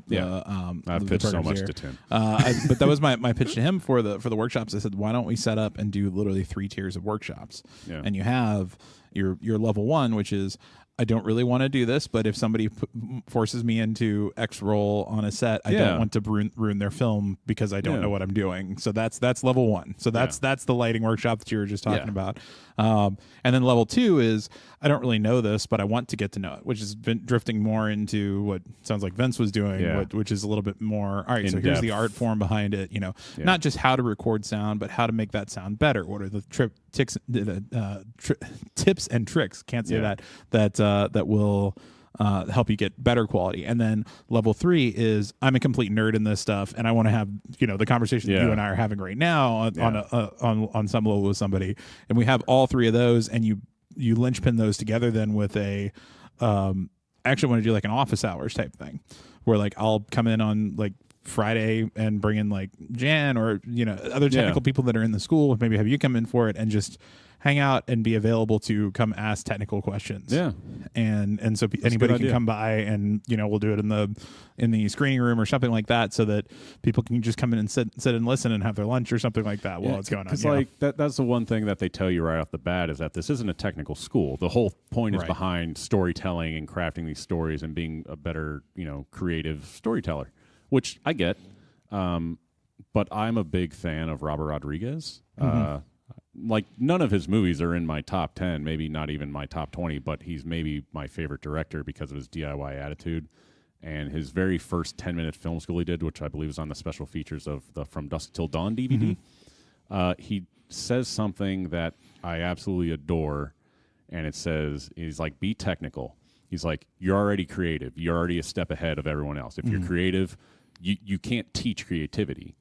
I've pitched so much to Tim. But that was my pitch to him for the workshops. I said, why don't we set up and do literally 3 tiers of workshops? Yeah. And you have your level 1, which is, I don't really want to do this, but if somebody forces me into X role on a set, I don't want to ruin their film because I don't know what I'm doing. So that's level 1. So that's the lighting workshop that you were just talking about. And then level 2 is, I don't really know this, but I want to get to know it, which has been drifting more into what sounds like Vince was doing, which is a little bit more, all right, so here's the art form behind it, not just how to record sound, but how to make that sound better. What are the tips and tricks, can't say that will help you get better quality. And then level 3 is, I'm a complete nerd in this stuff, and I want to have the conversation that you and I are having right now on some level with somebody, and we have all 3 of those, and you linchpin those together then with a I actually want to do like an office hours type thing, where like I'll come in on like Friday and bring in like Jan or other technical people that are in the school, maybe have you come in for it and just hang out and be available to come ask technical questions. And so anybody can come by, and we'll do it in the screening room or something like that, so that people can just come in and sit and listen and have their lunch or something like that while it's going on. Because like that's the one thing that they tell you right off the bat, is that this isn't a technical school. The whole point is behind storytelling and crafting these stories and being a better creative storyteller, which I get. But I'm a big fan of Robert Rodriguez. Like, none of his movies are in my top 10, maybe not even my top 20, but he's maybe my favorite director because of his DIY attitude. And his very first 10-minute film school he did, which I believe is on the special features of the From Dusk Till Dawn DVD, he says something that I absolutely adore, and it says, he's like, be technical. He's like, you're already creative. You're already a step ahead of everyone else. If you're creative, you can't teach creativity.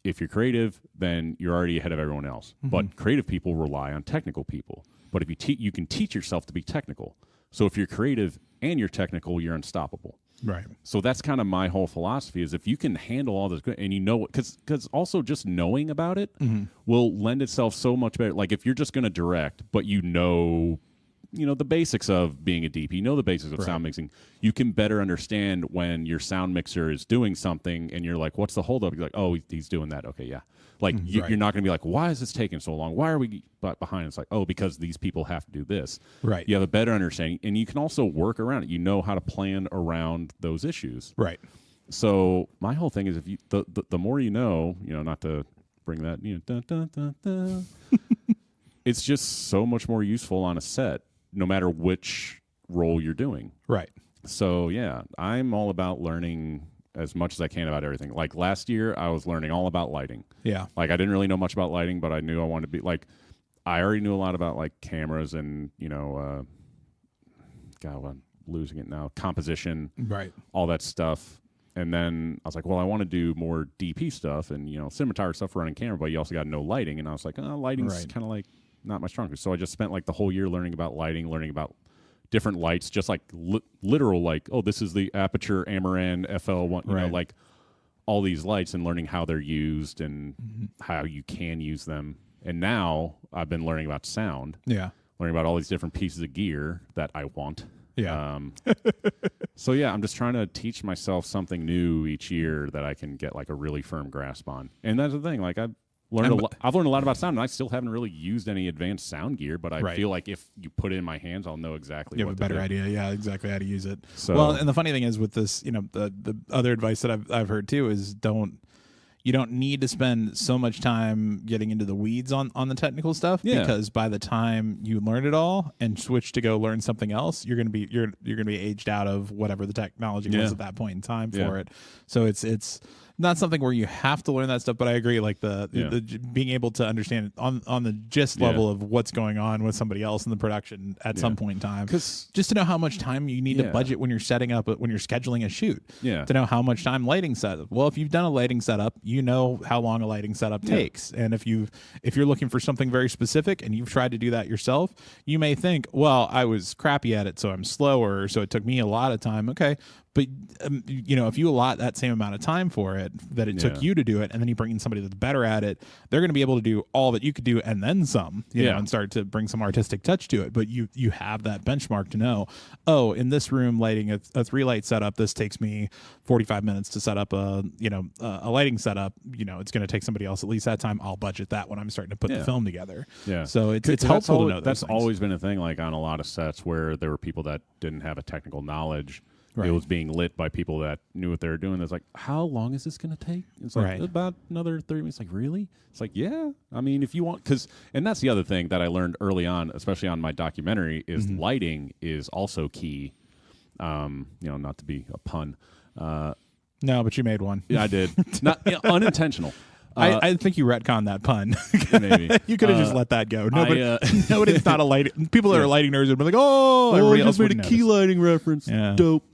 If you're creative, then you're already ahead of everyone else. But creative people rely on technical people. But if you can teach yourself to be technical. So if you're creative and you're technical, you're unstoppable. Right. So that's kind of my whole philosophy is if you can handle all this, and you know, because also just knowing about it will lend itself so much better. Like if you're just going to direct, but you know the basics of being a DP, you know the basics of sound mixing, you can better understand when your sound mixer is doing something and you're like, what's the holdup? You're like, oh, he's doing that. Okay, yeah. Like you're not going to be like, why is this taking so long? Why are we behind? It's like, oh, because these people have to do this. Right. You have a better understanding, and you can also work around it. You know how to plan around those issues. Right. So my whole thing is if you the more you know, not to bring that, it's just so much more useful on a set, no matter which role you're doing. Right. So yeah, I'm all about learning as much as I can about everything. Like last year, I was learning all about lighting. Yeah. Like I didn't really know much about lighting, but I knew I wanted to be like, I already knew a lot about like cameras and, God, I'm losing it now. Composition. Right. All that stuff. And then I was like, well, I want to do more DP stuff and, cinematography stuff for running camera, but you also got to know lighting. And I was like, lighting's kind of like not my strongest. So I just spent like the whole year learning about lighting, learning about different lights, just like literal, like, oh, this is the Aperture Amaran FL1, you know, like all these lights and learning how they're used and how you can use them. And now I've been learning about sound. Yeah. Learning about all these different pieces of gear that I want. Yeah. So yeah, I'm just trying to teach myself something new each year that I can get like a really firm grasp on. And that's the thing, like I've learned a lot about sound, and I still haven't really used any advanced sound gear, but I feel like if you put it in my hands, I'll know exactly you what have a better do. idea, yeah, exactly how to use it. So, well, and the funny thing is with this, the other advice that I've heard too is you don't need to spend so much time getting into the weeds on the technical stuff because by the time you learn it all and switch to go learn something else, you're gonna be aged out of whatever the technology was at that point in time for it. So it's not something where you have to learn that stuff, but I agree, like the being able to understand it on the gist level of what's going on with somebody else in the production at some point in time, just to know how much time you need to budget when you're setting up, when you're scheduling a shoot, to know how much time lighting setup. Well, if you've done a lighting setup, you know how long a lighting setup takes, and if you're looking for something very specific and you've tried to do that yourself, you may think, well, I was crappy at it, so I'm slower, so it took me a lot of time. Okay. But, if you allot that same amount of time for it that it took you to do it, and then you bring in somebody that's better at it, they're going to be able to do all that you could do and then some, you know, and start to bring some artistic touch to it. But you have that benchmark to know, oh, in this room lighting a 3-light setup, this takes me 45 minutes to set up a lighting setup. It's going to take somebody else at least that time. I'll budget that when I'm starting to put the film together. Yeah. So it's helpful to know those That's things. Always been a thing, like on a lot of sets where there were people that didn't have a technical knowledge. Right. It was being lit by people that knew what they were doing. It's like, how long is this going to take? It's like, about another 30 minutes. Like, really? It's like, yeah. I mean, if you want, and that's the other thing that I learned early on, especially on my documentary, is lighting is also key. Not to be a pun. No, but you made one. Yeah, I did. Not unintentional. I think you retconned that pun. Maybe. You could have just let that go. Nobody's not a lighting. People that are lighting nerds would be like, oh, everybody else made a key lighting reference. Yeah. Dope.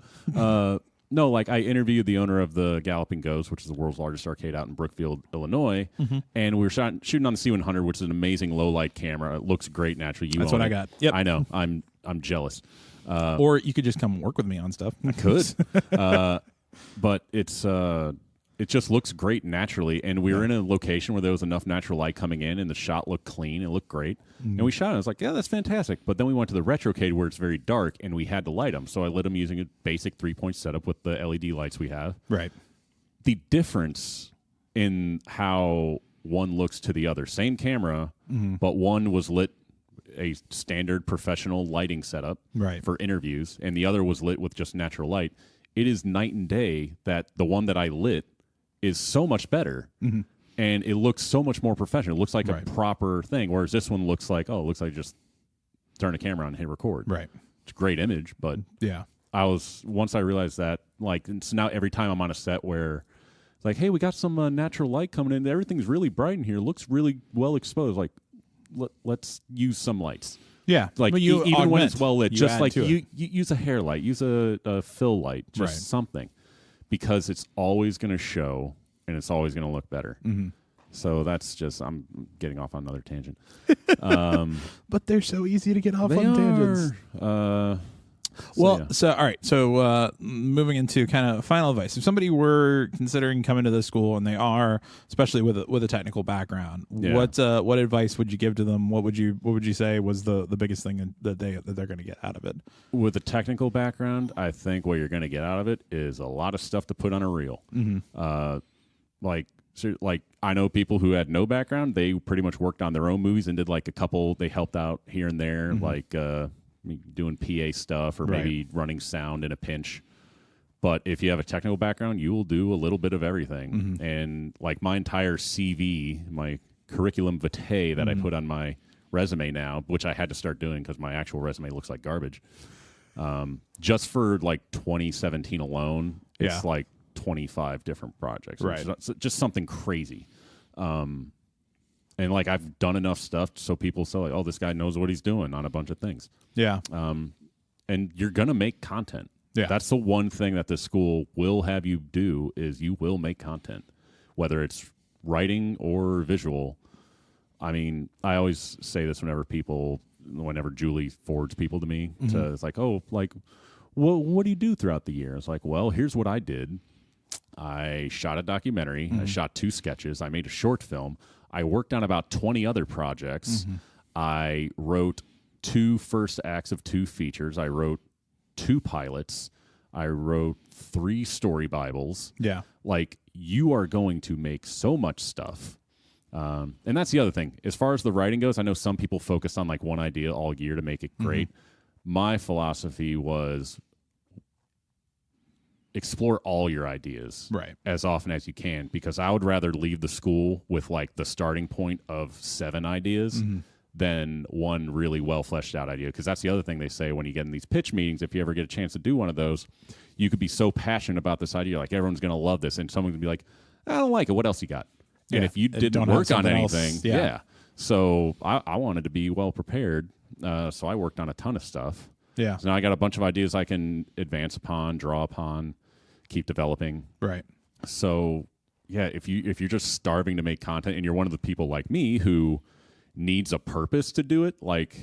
No, like I interviewed the owner of the Galloping Ghost, which is the world's largest arcade out in Brookfield, Illinois, and we were shooting on the C100, which is an amazing low light camera. It looks great naturally. That's what I got. Yep. I know. I'm jealous. Or you could just come work with me on stuff. I could. But it just looks great naturally, and we were in a location where there was enough natural light coming in, and the shot looked clean. It looked great, and we shot it. I was like, yeah, that's fantastic. But then we went to the retrocade where it's very dark, and we had to light them. So I lit them using a basic 3-point setup with the LED lights we have. Right. The difference in how one looks to the other, same camera, but one was lit a standard professional lighting setup for interviews, and the other was lit with just natural light. It is night and day that the one that I lit is so much better, and it looks so much more professional. It looks like a proper thing, whereas this one looks like just turn a camera on and hit record. Right. It's a great image, but once I realized that, like, so now every time I'm on a set where it's like, hey, we got some natural light coming in, everything's really bright in here, looks really well exposed, like, let's use some lights. Yeah, like even when it's well lit, just like you use a hair light, use a fill light, just something. because it's always going to show and it's always going to look better. Mm-hmm. So that's just, I'm getting off on another tangent. But they're so easy to get off on tangents. All right. So moving into kind of final advice. If somebody were considering coming to this school and they are, especially with a technical background, what advice would you give to them? What would you say was the biggest thing that they're going to get out of it? With a technical background, I think what you're going to get out of it is a lot of stuff to put on a reel. Mm-hmm. Like I know people who had no background, they pretty much worked on their own movies and did like a couple, they helped out here and there, mm-hmm. like doing PA stuff or maybe running sound in a pinch. But if you have a technical background, you will do a little bit of everything. Mm-hmm. And like my entire CV, my curriculum vitae that mm-hmm. I put on my resume now, which I had to start doing because my actual resume looks like garbage. Just for like 2017 alone, it's like 25 different projects. Right. It's just something crazy. And like I've done enough stuff so people say, like, oh, this guy knows what he's doing on a bunch of things. Yeah. And you're going to make content. Yeah. That's the one thing that this school will have you do is you will make content, whether it's writing or visual. I mean, I always say this whenever Julie forwards people to me, mm-hmm. it's like, oh, like, what do you do throughout the year? It's like, well, here's what I did. I shot a documentary. Mm-hmm. I shot 2 sketches. I made a short film. I worked on about 20 other projects. Mm-hmm. I wrote 2 first acts of 2 features. I wrote 2 pilots. I wrote 3 story Bibles. Yeah. Like, you are going to make so much stuff. And that's the other thing. As far as the writing goes, I know some people focus on like one idea all year to make it great. Mm-hmm. My philosophy was explore all your ideas as often as you can, because I would rather leave the school with like the starting point of 7 ideas mm-hmm. than one really well fleshed out idea. Because that's the other thing they say when you get in these pitch meetings. If you ever get a chance to do one of those, you could be so passionate about this idea, like everyone's going to love this, and someone's going to be like, I don't like it. What else you got? Yeah. And if you didn't work on anything, So I wanted to be well prepared. So I worked on a ton of stuff. Yeah. So now I got a bunch of ideas I can advance upon, draw upon, keep developing. Right. So yeah, if you're just starving to make content and you're one of the people like me who needs a purpose to do it, like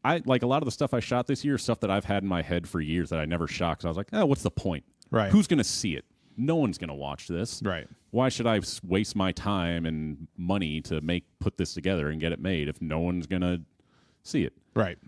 a lot of the stuff I shot this year is stuff that I've had in my head for years that I never shot because I was like, oh, what's the point? Right. Who's going to see it? No one's going to watch this. Right. Why should I waste my time and money to put this together and get it made if no one's going to see it? Right.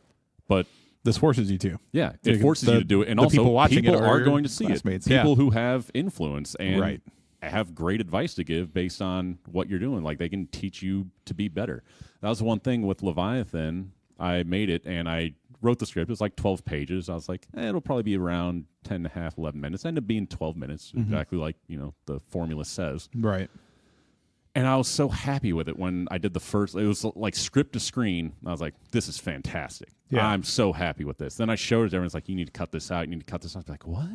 But this forces you to. Yeah, it forces you to do it. And also, people watching people it are going to see it. People who have influence and have great advice to give based on what you're doing. Like, they can teach you to be better. That was one thing with Leviathan. I made it, and I wrote the script. It was like 12 pages. I was like, it'll probably be around 10 and a half, 11 minutes. It ended up being 12 minutes, exactly like, the formula says. Right. And I was so happy with it when I did the first. It was like script to screen. I was like, this is fantastic. Yeah. I'm so happy with this. Then I showed it to everyone. It's like, you need to cut this out. You need to cut this out. I was like, what?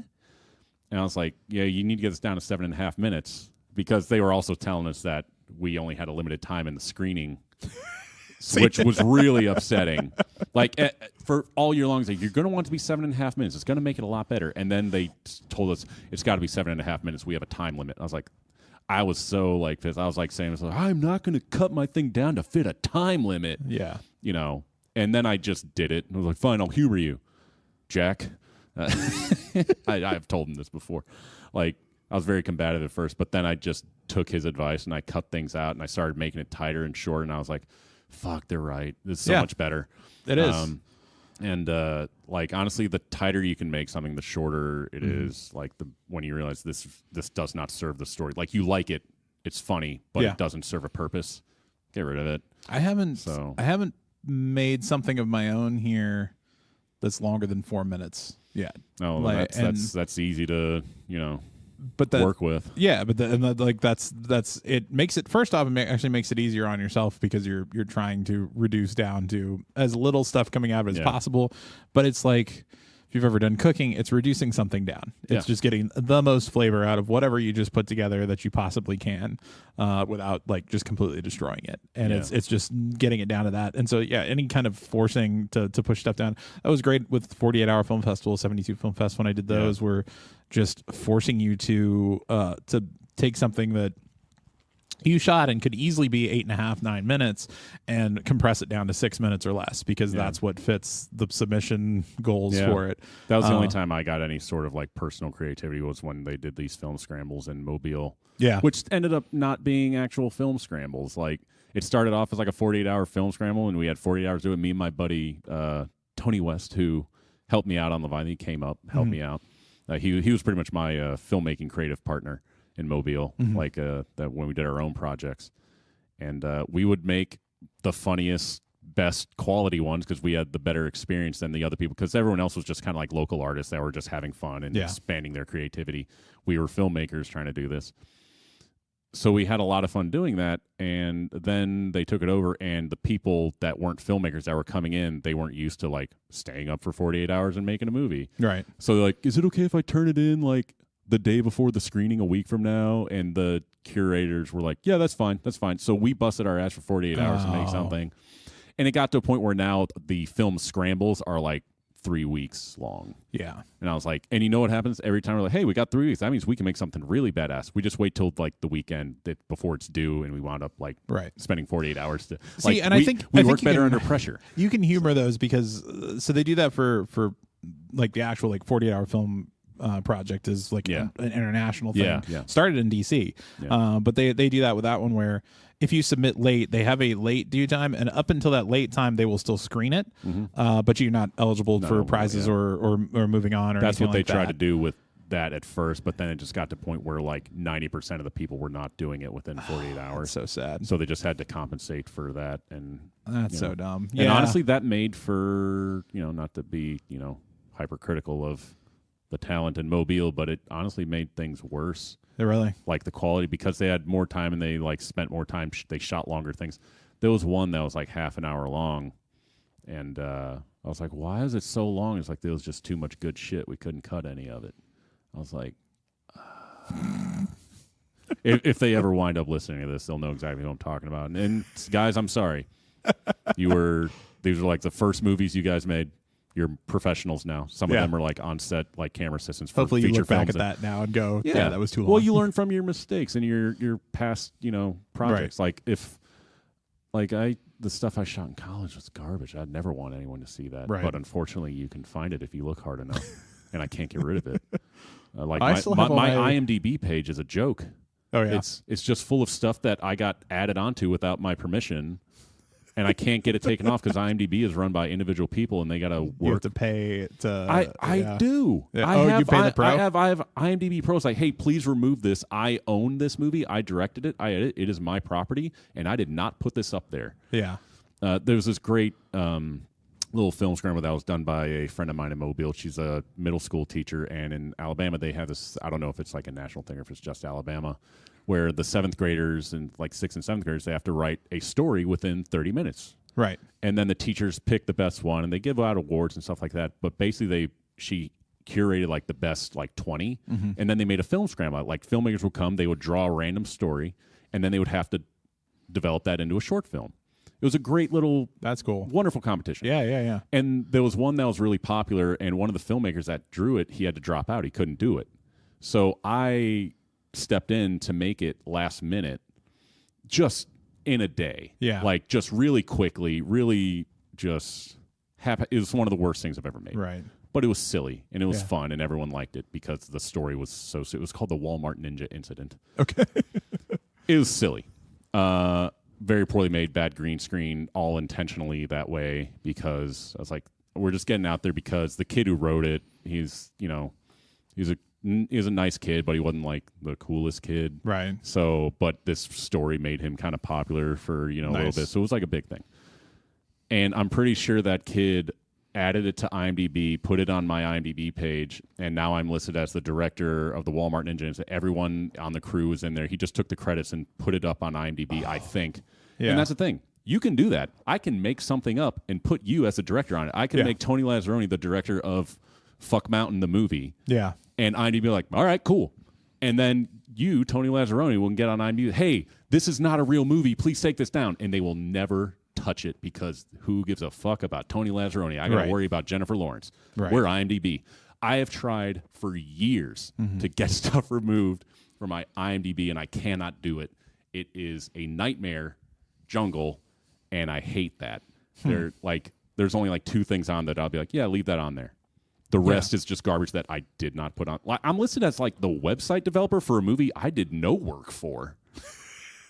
And I was like, yeah, you need to get this down to 7.5 minutes, because they were also telling us that we only had a limited time in the screening, which was really upsetting. Like, for all year long, it's like, you're going to want it to be 7.5 minutes. It's going to make it a lot better. And then they told us it's got to be 7.5 minutes. We have a time limit. I was like, I was so like this. I was like saying, I'm not going to cut my thing down to fit a time limit. Yeah. And then I just did it. And I was like, fine, I'll humor you, Jack. I've told him this before. Like, I was very combative at first, but then I just took his advice and I cut things out and I started making it tighter and shorter. And I was like, fuck, they're right. This is so much better. It is. And like, honestly, the tighter you can make something, the shorter it is. Like, when you realize this does not serve the story. Like, you like it, it's funny, but it doesn't serve a purpose. Get rid of it. I haven't made something of my own here that's longer than 4 minutes yet. Oh, like, that's easy to work with. Yeah, but that's it. Makes it, first off, it actually makes it easier on yourself, because you're trying to reduce down to as little stuff coming out of it as possible. But it's like, if you've ever done cooking, it's reducing something down. It's just getting the most flavor out of whatever you just put together that you possibly can, without like just completely destroying it. And it's just getting it down to that. And so any kind of forcing to push stuff down. That was great with 48 Hour Film Festival, 72 Film Fest when I did those, were just forcing you to take something that you shot and could easily be 8.5, 9 minutes and compress it down to 6 minutes or less, because that's what fits the submission goals for it. That was the only time I got any sort of like personal creativity, was when they did these film scrambles in Mobile. Yeah. Which ended up not being actual film scrambles. Like, it started off as like a 48-hour film scramble, and we had 48 hours to do it. Me and my buddy Tony West, who helped me out on the Vine, he came up, helped me out. He was pretty much my filmmaking creative partner in Mobile, like that when we did our own projects. And we would make the funniest, best quality ones because we had the better experience than the other people, because everyone else was just kind of like local artists that were just having fun and expanding their creativity. We were filmmakers trying to do this. So we had a lot of fun doing that, and then they took it over, and the people that weren't filmmakers that were coming in, they weren't used to like staying up for 48 hours and making a movie. Right. So they're like, is it okay if I turn it in like the day before the screening a week from now? And the curators were like, yeah, that's fine. That's fine. So we busted our ass for 48 hours to make something. And it got to a point where now the film scrambles are like 3 weeks long. Yeah. And I was like, and you know what happens every time? We're like, hey, we got 3 weeks. That means we can make something really badass. We just wait till like the weekend before it's due, and we wound up like spending 48 hours to see. Like, and I think we work better under pressure. You can humor those because so they do that for like the actual like 48-hour film project is like an international thing. Started in DC, but they do that with that one where if you submit late, they have a late due time, and up until that late time, they will still screen it, but you're not eligible for prizes or moving on. Or that's what they tried to do with that at first, but then it just got to a point where like 90% of the people were not doing it within 48 hours. So sad. So they just had to compensate for that, and that's so dumb. And honestly, that made for, not to be hypercritical of the talent in Mobile, but it honestly made things worse. Really? Like the quality, because they had more time and they like spent more time. They shot longer things. There was one that was like half an hour long, and I was like, why is it so long? It's like there was just too much good shit. We couldn't cut any of it. I was like, if they ever wind up listening to this, they'll know exactly what I'm talking about. And guys, I'm sorry. These were like the first movies you guys made. You're professionals now. Some of them are like on set, like camera assistants for hopefully feature you look back films. at that now and go, yeah, that was too long. Well, you learn from your mistakes and your past, projects. Like the stuff I shot in college was garbage. I'd never want anyone to see that. Right. But unfortunately, you can find it if you look hard enough, and I can't get rid of it. Like my IMDb page is a joke. Oh yeah, it's just full of stuff that I got added onto without my permission. And I can't get it taken off because IMDb is run by individual people, and they got to work. You have to pay to. I do. Yeah. You pay the pro? I have IMDb Pro. It's like, hey, please remove this. I own this movie. I directed it. I edit it. It is my property, and I did not put this up there. Yeah. There was this great little film scramble that was done by a friend of mine in Mobile. She's a middle school teacher, and in Alabama they have this. I don't know if it's like a national thing or if it's just Alabama, where the 7th graders and like 6th and 7th graders, they have to write a story within 30 minutes. Right. And then the teachers pick the best one, and they give out awards and stuff like that. But basically she curated like the best like 20, and then they made a film scramble. Like filmmakers would come, they would draw a random story, and then they would have to develop that into a short film. It was a great little, that's cool, wonderful competition. Yeah. And there was one that was really popular, and one of the filmmakers that drew it, he had to drop out. He couldn't do it. So I stepped in to make it last minute, just in a day. Yeah. Like just really quickly, really just it was one of the worst things I've ever made. Right. But it was silly, and it was fun, and everyone liked it because the story was it was called the Walmart Ninja Incident. Okay. It was silly. Very poorly made, bad green screen, all intentionally that way, because I was like, we're just getting out there because the kid who wrote it, he's a nice kid, but he wasn't like the coolest kid. Right. So, but this story made him kind of popular for, a little bit. So it was like a big thing. And I'm pretty sure that kid added it to IMDb, put it on my IMDb page, and now I'm listed as the director of the Walmart Ninja. So everyone on the crew is in there. He just took the credits and put it up on IMDb, I think. Yeah. And that's the thing. You can do that. I can make something up and put you as the director on it. I can make Tony Lazzeroni the director of Fuck Mountain the movie. Yeah. And IMDb like, all right, cool. And then you, Tony Lazzeroni, will get on IMDb, hey, this is not a real movie. Please take this down. And they will never touch it because who gives a fuck about Tony Lazzeroni? I got to worry about Jennifer Lawrence. Right. We're IMDb. I have tried for years to get stuff removed from my IMDb, and I cannot do it. It is a nightmare jungle, and I hate that. There's only like 2 things on that I'll be like, yeah, leave that on there. The rest is just garbage that I did not put on. I'm listed as like the website developer for a movie I did no work for.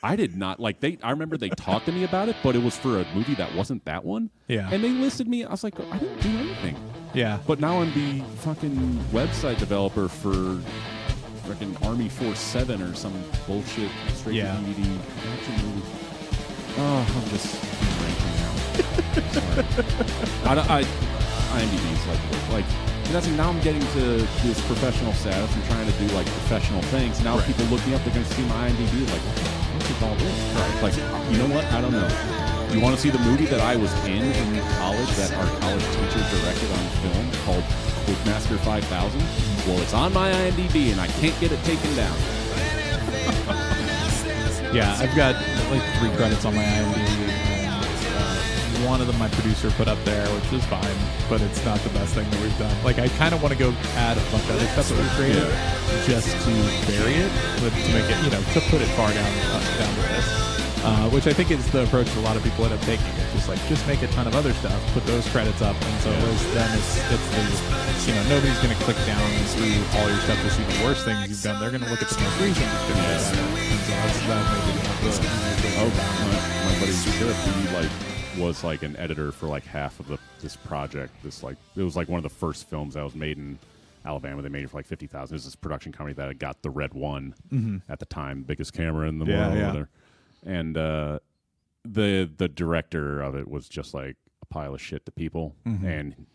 I did not I remember they talked to me about it, but it was for a movie that wasn't that one. Yeah. And they listed me. I was like, I didn't do anything. Yeah. But now I'm the fucking website developer for fucking Army Force 7 or some bullshit straight to DVD action movie. Oh, I'm just ranking now. IMDb is that's now I'm getting to this professional status and trying to do like professional things. Now people look me up, they're going to see my IMDb like, what's all this? Right. Like, you know what? I don't know. You want to see the movie that I was in college that our college teacher directed on film called Quizmaster 5000? Well, it's on my IMDb and I can't get it taken down. Yeah, I've got like 3 credits on my IMDb. One of them my producer put up there, which is fine, but it's not the best thing that we've done. Like, I kind of want to go add a bunch of other stuff that we've created just to bury it, but to make it, to put it far down the list. Which I think is the approach a lot of people end up taking. It's just make a ton of other stuff, put those credits up, and so then it's nobody's going to click down through all your stuff to see the worst things you've done. They're going to look at the most recent that's going to be better. And so that my buddy Sheriff, he was like an editor for like half of this project. It was like one of the first films that was made in Alabama. They made it for like $50,000. It was this production company that had got the Red One at the time, biggest camera in the world. And the director of it was just like a pile of shit to people. And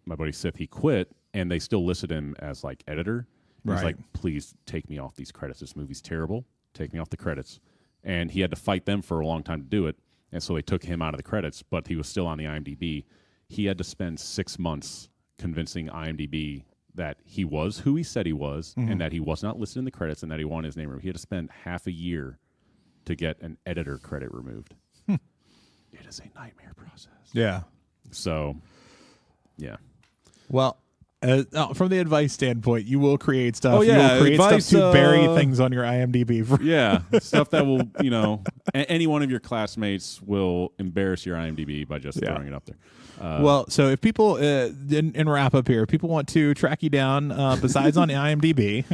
my buddy Sith, he quit, and they still listed him as like editor. He's like, please take me off these credits. This movie's terrible. Take me off the credits. And he had to fight them for a long time to do it. And so they took him out of the credits, but he was still on the IMDb. He had to spend 6 months convincing IMDb that he was who he said he was and that he was not listed in the credits and that he wanted his name removed. He had to spend half a year to get an editor credit removed. It is a nightmare process. Yeah. So, yeah. Well, from the advice standpoint, you will create stuff. You will create advice, stuff to bury things on your IMDb. Stuff that will, any one of your classmates will embarrass your IMDb by just throwing it up there. Well, so if people, in wrap up here, if people want to track you down, besides on IMDb,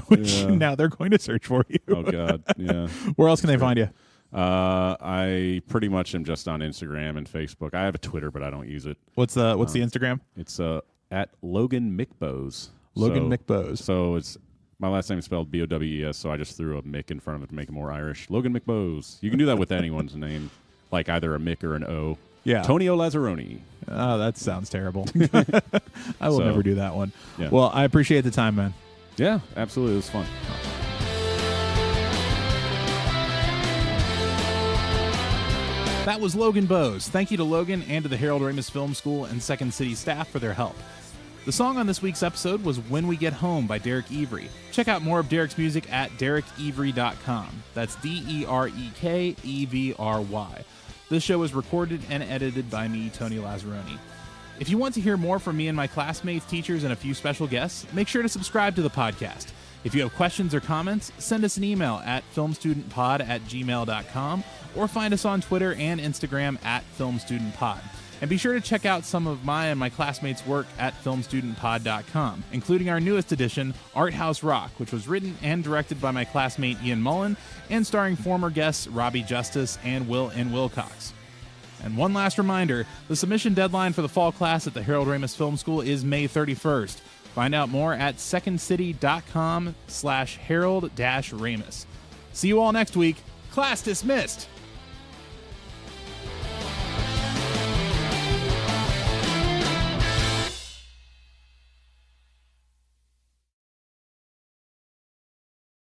which now they're going to search for you. Oh, God, yeah. Where else can they find you? I pretty much am just on Instagram and Facebook. I have a Twitter, but I don't use it. What's the Instagram? It's at Logan McBose. McBose. So it's my last name is spelled B-O-W-E-S, so I just threw a Mick in front of it to make it more Irish. Logan McBose. You can do that with anyone's name, like either a Mick or an O. Yeah. Tonio Lazzeroni. Oh, that sounds terrible. I will never do that one. Yeah. Well, I appreciate the time, man. Yeah, absolutely. It was fun. That was Logan Bose. Thank you to Logan and to the Harold Ramis Film School and Second City staff for their help. The song on this week's episode was When We Get Home by Derek Evry. Check out more of Derek's music at derekevry.com. That's DerekEvry. This show was recorded and edited by me, Tony Lazzeroni. If you want to hear more from me and my classmates, teachers, and a few special guests, make sure to subscribe to the podcast. If you have questions or comments, send us an email at filmstudentpod@gmail.com or find us on Twitter and Instagram at filmstudentpod. And be sure to check out some of my and my classmates' work at filmstudentpod.com, including our newest edition, Art House Rock, which was written and directed by my classmate Ian Mullen and starring former guests Robbie Justice and Will N. Wilcox. And one last reminder, the submission deadline for the fall class at the Harold Ramis Film School is May 31st. Find out more at secondcity.com/Harold-Ramis. See you all next week. Class dismissed.